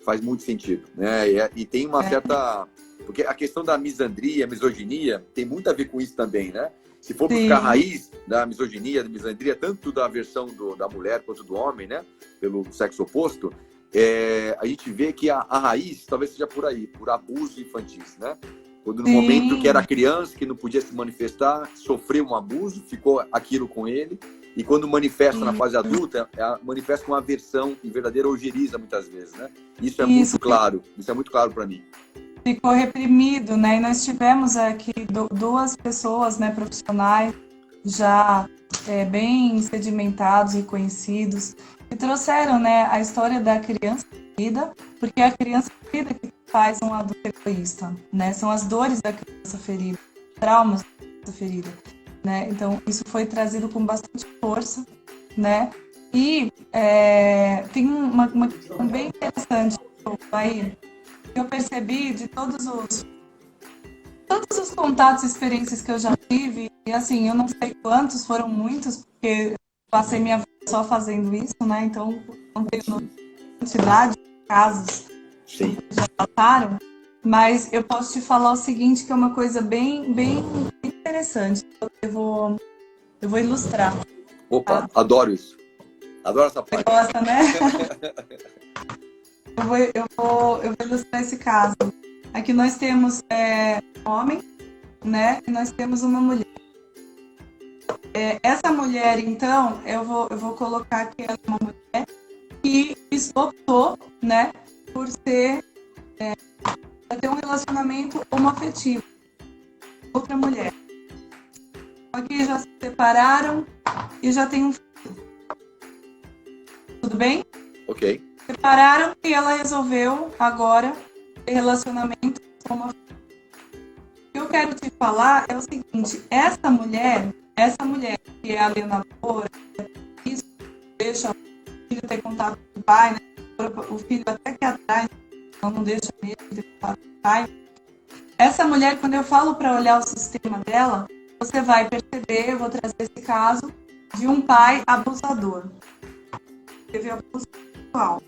Faz muito sentido, né? E tem uma certa... Porque a questão da misandria, misoginia, tem muito a ver com isso também, né? Se for buscar a raiz da misoginia, da misandria, tanto da versão da mulher quanto do homem, né? Pelo sexo oposto, a gente vê que a raiz talvez seja por aí, por abuso infantil, né? Quando no momento que era criança, que não podia se manifestar, sofreu um abuso, ficou aquilo com ele, e quando manifesta na fase adulta, manifesta com aversão e verdadeira ojeriza muitas vezes, né? Isso é muito claro, isso é muito claro para mim. Ficou reprimido, né? E nós tivemos aqui duas pessoas, né, profissionais já bem sedimentados e conhecidos, que trouxeram, né, a história da criança ferida, porque é a criança ferida que faz um adulto egoísta, né? São as dores da criança ferida, traumas da criança ferida, né? Então isso foi trazido com bastante força, né? E tem uma questão bem interessante aí. Eu percebi de todos os contatos e experiências que eu já tive, e assim, eu não sei quantos, foram muitos, porque passei minha vida só fazendo isso, né? Então, não tenho quantidade de casos que já passaram, mas eu posso te falar o seguinte, que é uma coisa bem interessante. Eu vou ilustrar. Opa, adoro isso. Adoro essa parte. Você gosta, né? Eu vou ilustrar esse caso. Aqui nós temos um homem, né? E nós temos uma mulher. Essa mulher, então, eu vou colocar que ela é uma mulher que optou, né, por ter um relacionamento homoafetivo. Outra mulher. Aqui já se separaram e já tem um filho. Tudo bem? Ok. Separaram e ela resolveu agora ter relacionamento com uma filha. O que eu quero te falar é o seguinte, essa mulher que é alienadora, isso deixa o filho ter contato com o pai, né? O filho até que atrás, não deixa mesmo ter contato com o pai. Essa mulher, quando eu falo para olhar o sistema dela, você vai perceber, eu vou trazer esse caso de um pai abusador. Teve abuso sexual.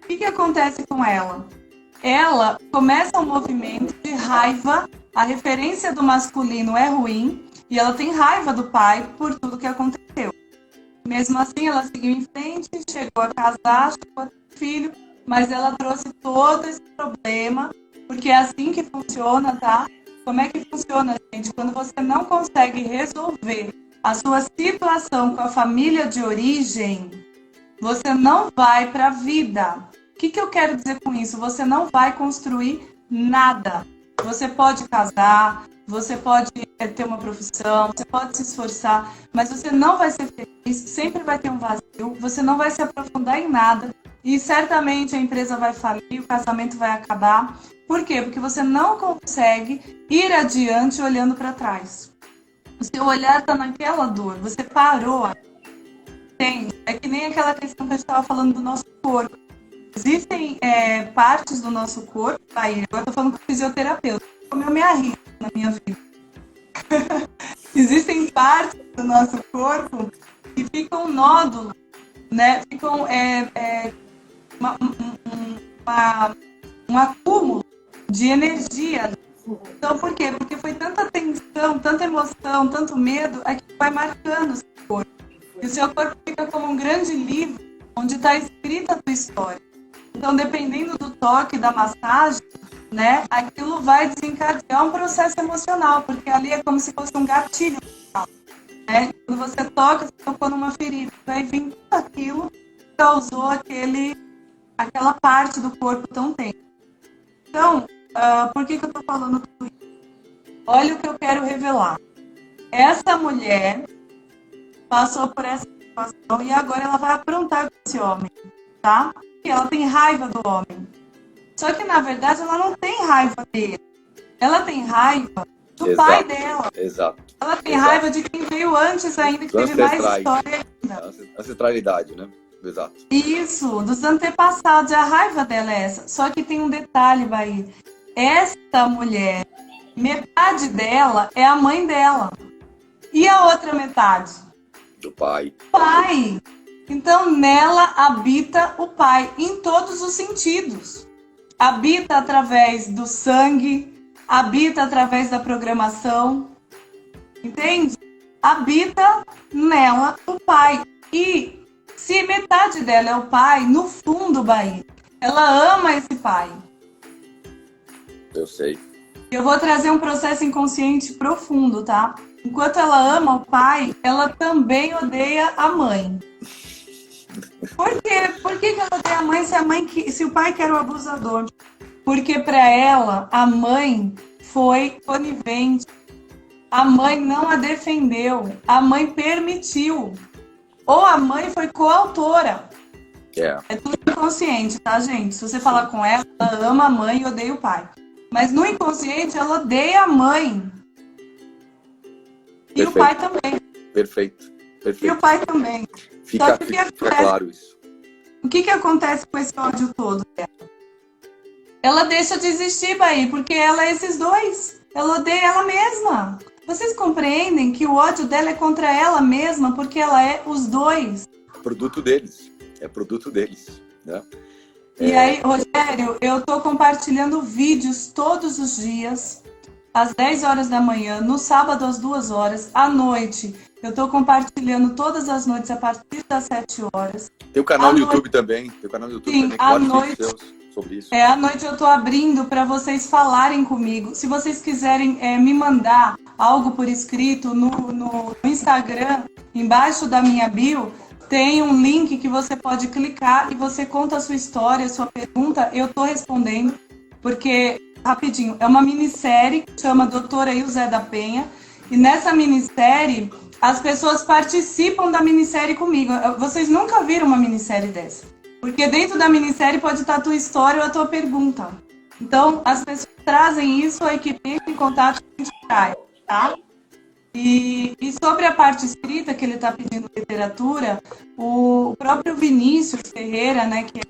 O que acontece com ela? Ela começa um movimento de raiva, a referência do masculino é ruim, e ela tem raiva do pai por tudo que aconteceu. Mesmo assim, ela seguiu em frente, chegou a casar, chegou a ter filho, mas ela trouxe todo esse problema, porque é assim que funciona, tá? Como é que funciona, gente? Quando você não consegue resolver a sua situação com a família de origem, você não vai para a vida. O que eu quero dizer com isso? Você não vai construir nada. Você pode casar, você pode ter uma profissão, você pode se esforçar, mas você não vai ser feliz, sempre vai ter um vazio, você não vai se aprofundar em nada e certamente a empresa vai falir, o casamento vai acabar. Por quê? Porque você não consegue ir adiante olhando para trás. O seu olhar está naquela dor, você parou. Entende? É que nem aquela questão que a gente estava falando do nosso corpo. Existem partes do nosso corpo, aí agora estou falando com fisioterapeuta, como eu me arrisco na minha vida. Existem partes do nosso corpo que ficam nódulos, né? Ficam um acúmulo de energia. Então, por quê? Porque foi tanta tensão, tanta emoção, tanto medo, é que vai marcando o seu corpo. E o seu corpo fica como um grande livro onde está escrita a tua história. Então, dependendo do toque, da massagem, né, aquilo vai desencadear um processo emocional, porque ali é como se fosse um gatilho, né? Quando você toca, você tocou numa ferida, vai vir tudo aquilo que causou aquela parte do corpo tão tensa. Então, por que eu estou falando tudo isso? Olha o que eu quero revelar. Essa mulher passou por essa situação e agora ela vai aprontar com esse homem, tá? E ela tem raiva do homem. Só que, na verdade, ela não tem raiva dele. Ela tem raiva do pai dela. Exato. Ela tem raiva de quem veio antes ainda, que teve mais história ainda. Ancestralidade, né? Exato. Isso, dos antepassados. A raiva dela é essa. Só que tem um detalhe, Bahia. Esta mulher, metade dela é a mãe dela. E a outra metade? Do pai. Pai. Então, nela habita o pai, em todos os sentidos. Habita através do sangue, habita através da programação, entende? Habita nela o pai. E se metade dela é o pai, no fundo, Bahia, ela ama esse pai. Eu sei. Eu vou trazer um processo inconsciente profundo, tá? Enquanto ela ama o pai, ela também odeia a mãe. Por quê? Por que ela odeia a mãe se o pai que era o abusador? Porque para ela, a mãe foi conivente. A mãe não a defendeu. A mãe permitiu. Ou a mãe foi coautora. É tudo inconsciente, tá, gente? Se você falar com ela, ela ama a mãe e odeia o pai. Mas no inconsciente, ela odeia a mãe. E o pai também. Perfeito. E o pai também. Fica claro isso. O que acontece com esse ódio todo dela? Ela deixa de existir, Bahia, porque ela é esses dois. Ela odeia ela mesma. Vocês compreendem que o ódio dela é contra ela mesma, porque ela é os dois? Produto deles. É produto deles, né? E aí, Rogério, eu estou compartilhando vídeos todos os dias, às 10 horas da manhã, no sábado às 2 horas, à noite. Eu estou compartilhando todas as noites a partir das 7 horas. Tem o canal no YouTube também. Tem o canal no YouTube também. À noite, sobre isso. à noite eu estou abrindo para vocês falarem comigo. Se vocês quiserem me mandar algo por escrito no Instagram, embaixo da minha bio, tem um link que você pode clicar e você conta a sua história, a sua pergunta. Eu estou respondendo, porque, rapidinho, é uma minissérie que chama Doutora Ilzé da Penha. E nessa minissérie, as pessoas participam da minissérie comigo. Vocês nunca viram uma minissérie dessa. Porque dentro da minissérie pode estar a tua história ou a tua pergunta. Então, as pessoas trazem isso, a equipe entra em contato com a gente traz, tá? E sobre a parte escrita, que ele está pedindo literatura, o próprio Vinícius Ferreira, né, que é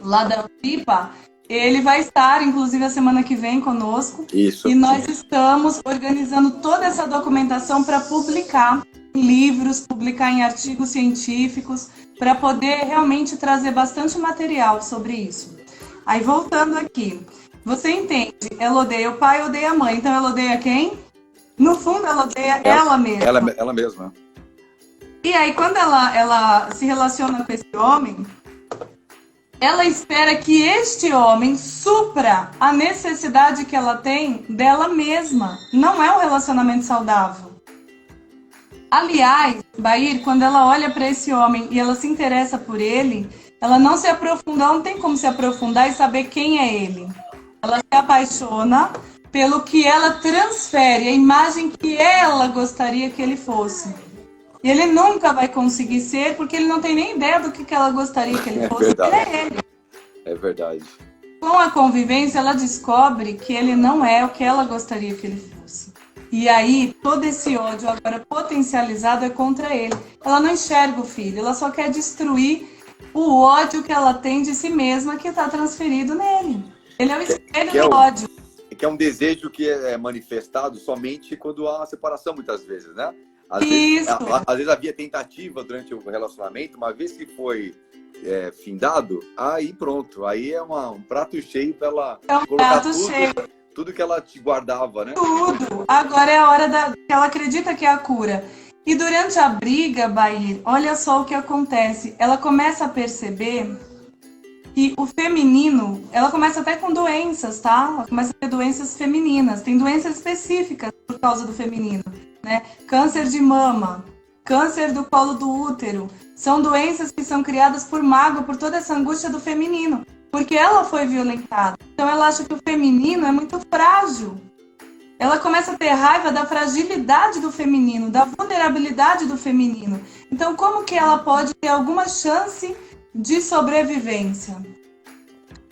lá da Pipa, ele vai estar, inclusive, a semana que vem conosco. Isso. E nós estamos organizando toda essa documentação para publicar em livros, publicar em artigos científicos, para poder realmente trazer bastante material sobre isso. Aí, voltando aqui, você entende? Ela odeia o pai, odeia a mãe. Então, ela odeia quem? No fundo, ela odeia ela mesma. Ela mesma. E aí, quando ela se relaciona com esse homem, ela espera que este homem supra a necessidade que ela tem dela mesma. Não é um relacionamento saudável. Aliás, Bair, quando ela olha para esse homem e ela se interessa por ele, ela não se aprofunda, ela não tem como se aprofundar e saber quem é ele. Ela se apaixona pelo que ela transfere, a imagem que ela gostaria que ele fosse. E ele nunca vai conseguir ser, porque ele não tem nem ideia do que ela gostaria que ele fosse. Verdade. Ele é ele. É verdade. Com a convivência, ela descobre que ele não é o que ela gostaria que ele fosse. E aí, todo esse ódio agora potencializado é contra ele. Ela não enxerga o filho, ela só quer destruir o ódio que ela tem de si mesma que está transferido nele. Ele é o espelho do ódio. Que é um desejo que é manifestado somente quando há separação, muitas vezes, né? Às vezes havia tentativa durante o relacionamento, uma vez que foi findado, aí pronto. Aí é um prato cheio para ela colocar tudo que ela te guardava, né? Tudo. Agora é a hora que ela acredita que é a cura. E durante a briga, Bair, olha só o que acontece. Ela começa a perceber que o feminino, ela começa até com doenças, tá? Ela começa a ter doenças femininas. Tem doenças específicas por causa do feminino, né? Câncer de mama, câncer do colo do útero. São doenças que são criadas por mágoa, por toda essa angústia do feminino. Porque ela foi violentada. Então ela acha que o feminino é muito frágil. Ela começa a ter raiva da fragilidade do feminino, da vulnerabilidade do feminino. Então como que ela pode ter alguma chance de sobrevivência?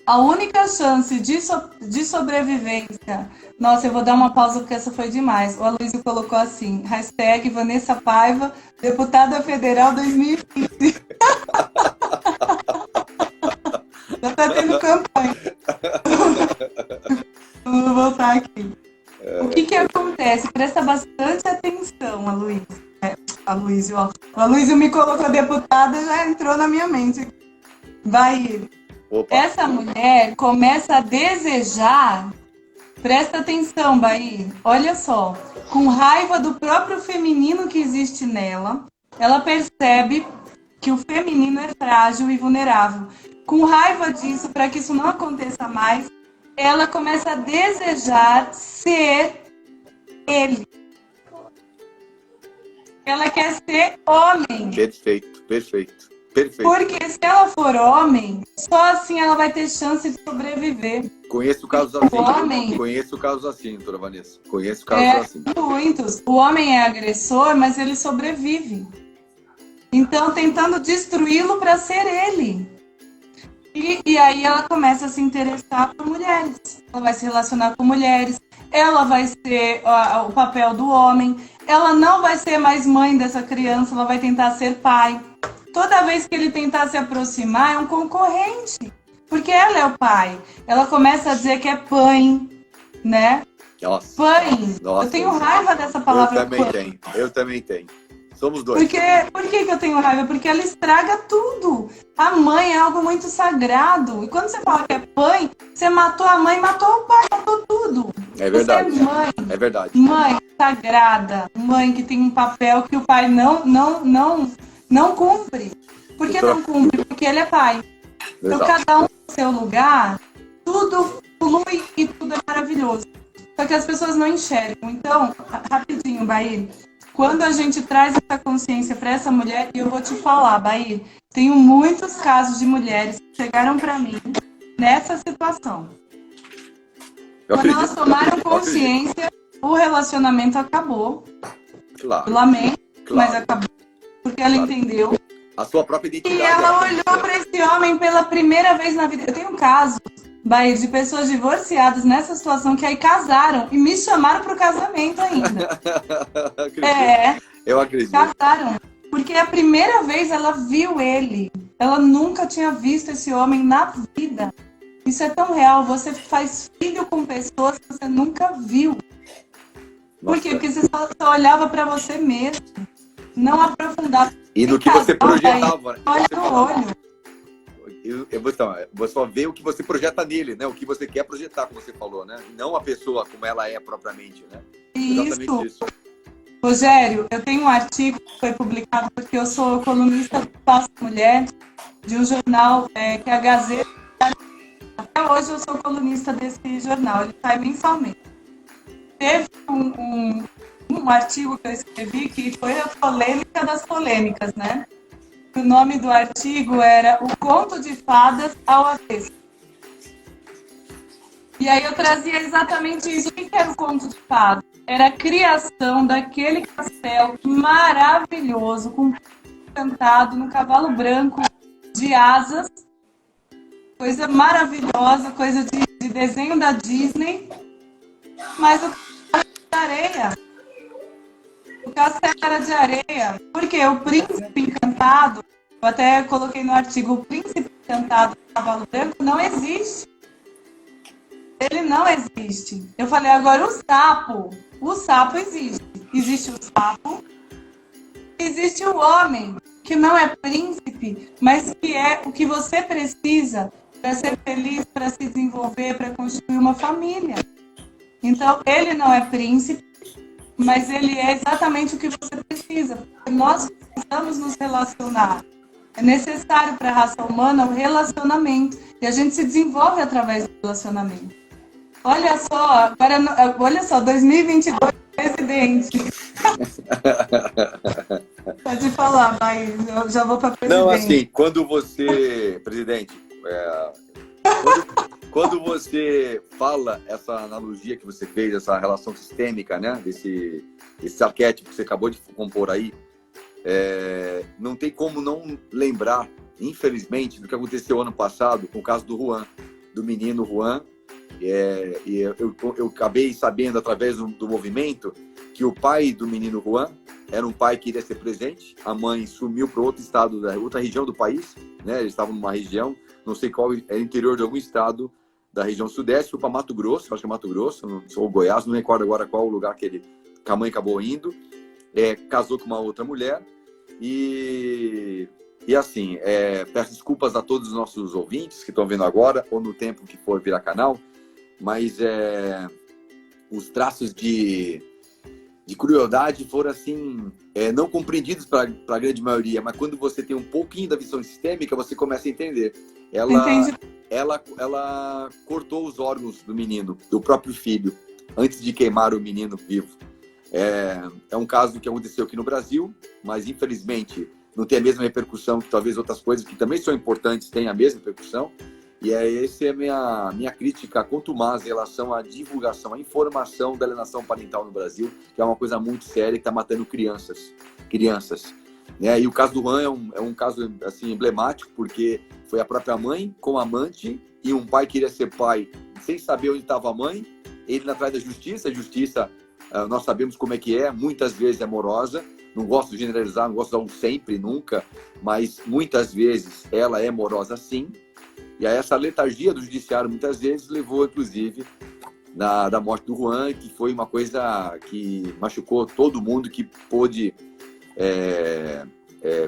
A única chance de sobrevivência... Nossa, eu vou dar uma pausa porque essa foi demais. O Aloysio colocou assim, hashtag Vanessa Paiva, deputada federal 2015. Já tá tendo campanha. Vou voltar aqui. O que acontece? Presta bastante atenção, Aloysio. Aloysio, ó. O Aloysio me colocou deputada, já entrou na minha mente. Vai. Opa. Essa mulher começa a desejar... Presta atenção, Bair. Olha só. Com raiva do próprio feminino que existe nela, ela percebe que o feminino é frágil e vulnerável. Com raiva disso, para que isso não aconteça mais, ela começa a desejar ser ele. Ela quer ser homem. Perfeito. Porque se ela for homem, só assim ela vai ter chance de sobreviver. Conheço casos assim. Conheço casos assim, doutora Vanessa. Conheço casos assim. Muitos. O homem é agressor, mas ele sobrevive. Então, tentando destruí-lo para ser ele. E aí ela começa a se interessar por mulheres. Ela vai se relacionar com mulheres. Ela vai ser o papel do homem. Ela não vai ser mais mãe dessa criança. Ela vai tentar ser pai. Toda vez que ele tentar se aproximar, é um concorrente. Porque ela é o pai. Ela começa a dizer que é pai, né? Nossa. Pai. Nossa, eu tenho raiva dessa palavra. Eu também tenho. Somos dois. Por que eu tenho raiva? Porque ela estraga tudo. A mãe é algo muito sagrado. E quando você fala que é pai, você matou a mãe, matou o pai, matou tudo. É verdade. Você é mãe. É verdade. Mãe sagrada. Mãe que tem um papel que o pai não cumpre. Por que não cumpre? Porque ele é pai. Então, cada um no seu lugar, tudo flui e tudo é maravilhoso. Só que as pessoas não enxergam. Então, rapidinho, Bair, quando a gente traz essa consciência para essa mulher, e eu vou te falar, Bair, tenho muitos casos de mulheres que chegaram para mim nessa situação. Quando elas tomaram consciência, o relacionamento acabou. Claro. Eu lamento, mas acabou. Porque ela entendeu. A sua própria identidade. E ela olhou para esse homem pela primeira vez na vida. Eu tenho um caso, Bair, de pessoas divorciadas nessa situação que aí casaram e me chamaram para o casamento ainda. Eu acredito. Casaram. Porque a primeira vez ela viu ele. Ela nunca tinha visto esse homem na vida. Isso é tão real. Você faz filho com pessoas que você nunca viu. Por quê? Porque você só olhava para você mesmo. Não aprofundava. E no que você projetava. Olha no olho. Você só vê o que você projeta nele, né? O que você quer projetar, como você falou, né? Não a pessoa como ela é propriamente, né? Exatamente isso. Rogério, eu tenho um artigo que foi publicado porque eu sou colunista do Espaço Mulher, de um jornal que é a Gazeta. Até hoje eu sou colunista desse jornal, ele sai mensalmente. Teve um artigo que eu escrevi que foi a polêmica das polêmicas, né? O nome do artigo era O Conto de Fadas ao Avesso. E aí eu trazia exatamente isso. O que era o conto de fadas? Era a criação daquele castelo maravilhoso, com encantado no cavalo branco de asas, coisa maravilhosa, coisa de desenho da Disney, mas o castelo era de areia. O castelo era de areia, porque o príncipe encantado, eu até coloquei no artigo, o príncipe encantado do cavalo branco não existe. Ele não existe. Eu falei, agora o sapo existe. Existe o sapo, existe o homem, que não é príncipe, mas que é o que você precisa para ser feliz, para se desenvolver, para construir uma família. Então, ele não é príncipe, mas ele é exatamente o que você precisa. Nós precisamos nos relacionar. É necessário para a raça humana o relacionamento. E a gente se desenvolve através do relacionamento. Olha só, olha só, 2022, presidente. Pode falar, vai, eu já vou para presidente. Não, assim, quando você, presidente, quando você fala essa analogia que você fez, essa relação sistêmica, né, desse arquétipo que você acabou de compor aí, não tem como não lembrar, infelizmente, do que aconteceu ano passado com o caso do Juan, do menino Juan. E eu acabei sabendo através do movimento que o pai do menino Juan era um pai que iria ser presente, a mãe sumiu para outro estado, outra região do país, né? Eles estavam numa região, não sei qual, era interior de algum estado da região sudeste, foi para Mato Grosso, acho que é Mato Grosso, ou Goiás, não recordo agora qual o lugar que a mãe acabou indo, casou com uma outra mulher e assim, peço desculpas a todos os nossos ouvintes que estão vendo agora ou no tempo que for virar canal, mas os traços de crueldade foram assim, não compreendidos para a grande maioria, mas quando você tem um pouquinho da visão sistêmica, você começa a entender. Ela cortou os órgãos do menino, do próprio filho, antes de queimar o menino vivo. É um caso que aconteceu aqui no Brasil, mas infelizmente não tem a mesma repercussão que talvez outras coisas que também são importantes tenham a mesma repercussão. E essa é a minha crítica contumaz em relação à divulgação, à informação da alienação parental no Brasil, que é uma coisa muito séria que está matando crianças. E o caso do Juan é um caso assim, emblemático, porque foi a própria mãe com amante e um pai queria ser pai sem saber onde estava a mãe, ele atrás da justiça. A justiça, nós sabemos como é que é, muitas vezes é morosa, não gosto de generalizar, não gosto de dar um sempre, nunca, mas muitas vezes ela é morosa sim. E aí essa letargia do judiciário muitas vezes levou, inclusive, da morte do Juan, que foi uma coisa que machucou todo mundo que pôde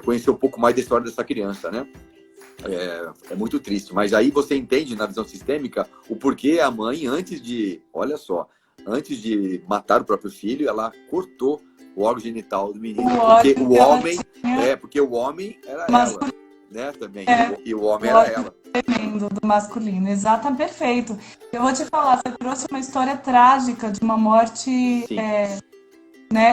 conhecer um pouco mais da história dessa criança, né? É muito triste, mas aí você entende na visão sistêmica o porquê a mãe, antes de matar o próprio filho, ela cortou o órgão genital do menino, porque o homem era ela, né? Também, e o homem era ela. Tremendo do masculino, exato, perfeito. Eu vou te falar, você trouxe uma história trágica de uma morte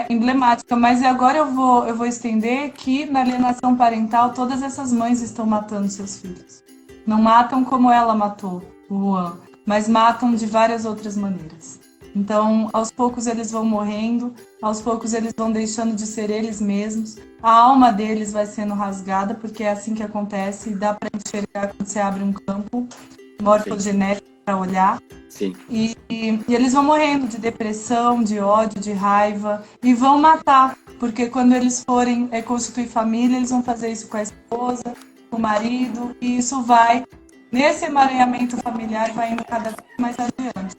emblemática, mas agora eu vou estender que na alienação parental todas essas mães estão matando seus filhos. Não matam como ela matou o Juan, mas matam de várias outras maneiras. Então, aos poucos eles vão morrendo, aos poucos eles vão deixando de ser eles mesmos, a alma deles vai sendo rasgada, porque é assim que acontece, e dá para enxergar quando você abre um campo morfogenético para olhar. Sim. E eles vão morrendo de depressão, de ódio, de raiva, e vão matar, porque quando eles forem constituir família, eles vão fazer isso com a esposa, com o marido, e isso vai, nesse emaranhamento familiar, vai indo cada vez mais adiante.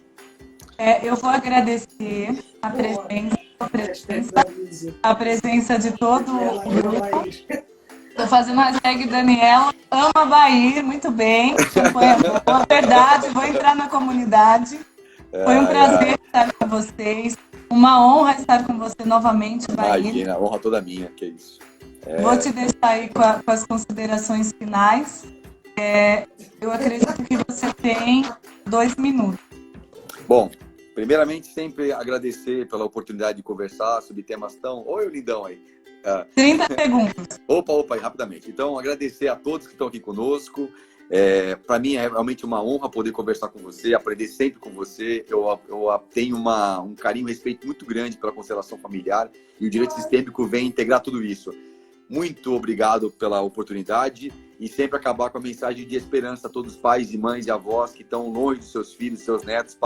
Eu vou agradecer a presença de todo o grupo. Estou fazendo a hashtag Daniela ama Bahia, muito bem. Campanha boa, verdade, vou entrar na comunidade. Foi um prazer estar com vocês. Uma honra estar com você novamente, Bahia. Imagina, a honra toda minha, que é isso. Vou te deixar aí com as considerações finais. Eu acredito que você tem 2 minutos. Bom, Primeiramente, sempre agradecer pela oportunidade de conversar sobre temas tão... Oi, o lindão aí. 30 segundos. Opa, rapidamente. Então, agradecer a todos que estão aqui conosco. Para mim é realmente uma honra poder conversar com você, aprender sempre com você. Eu tenho um carinho e respeito muito grande pela constelação familiar e o direito sistêmico vem integrar tudo isso. Muito obrigado pela oportunidade e sempre acabar com a mensagem de esperança a todos os pais e mães e avós que estão longe dos seus filhos, seus netos.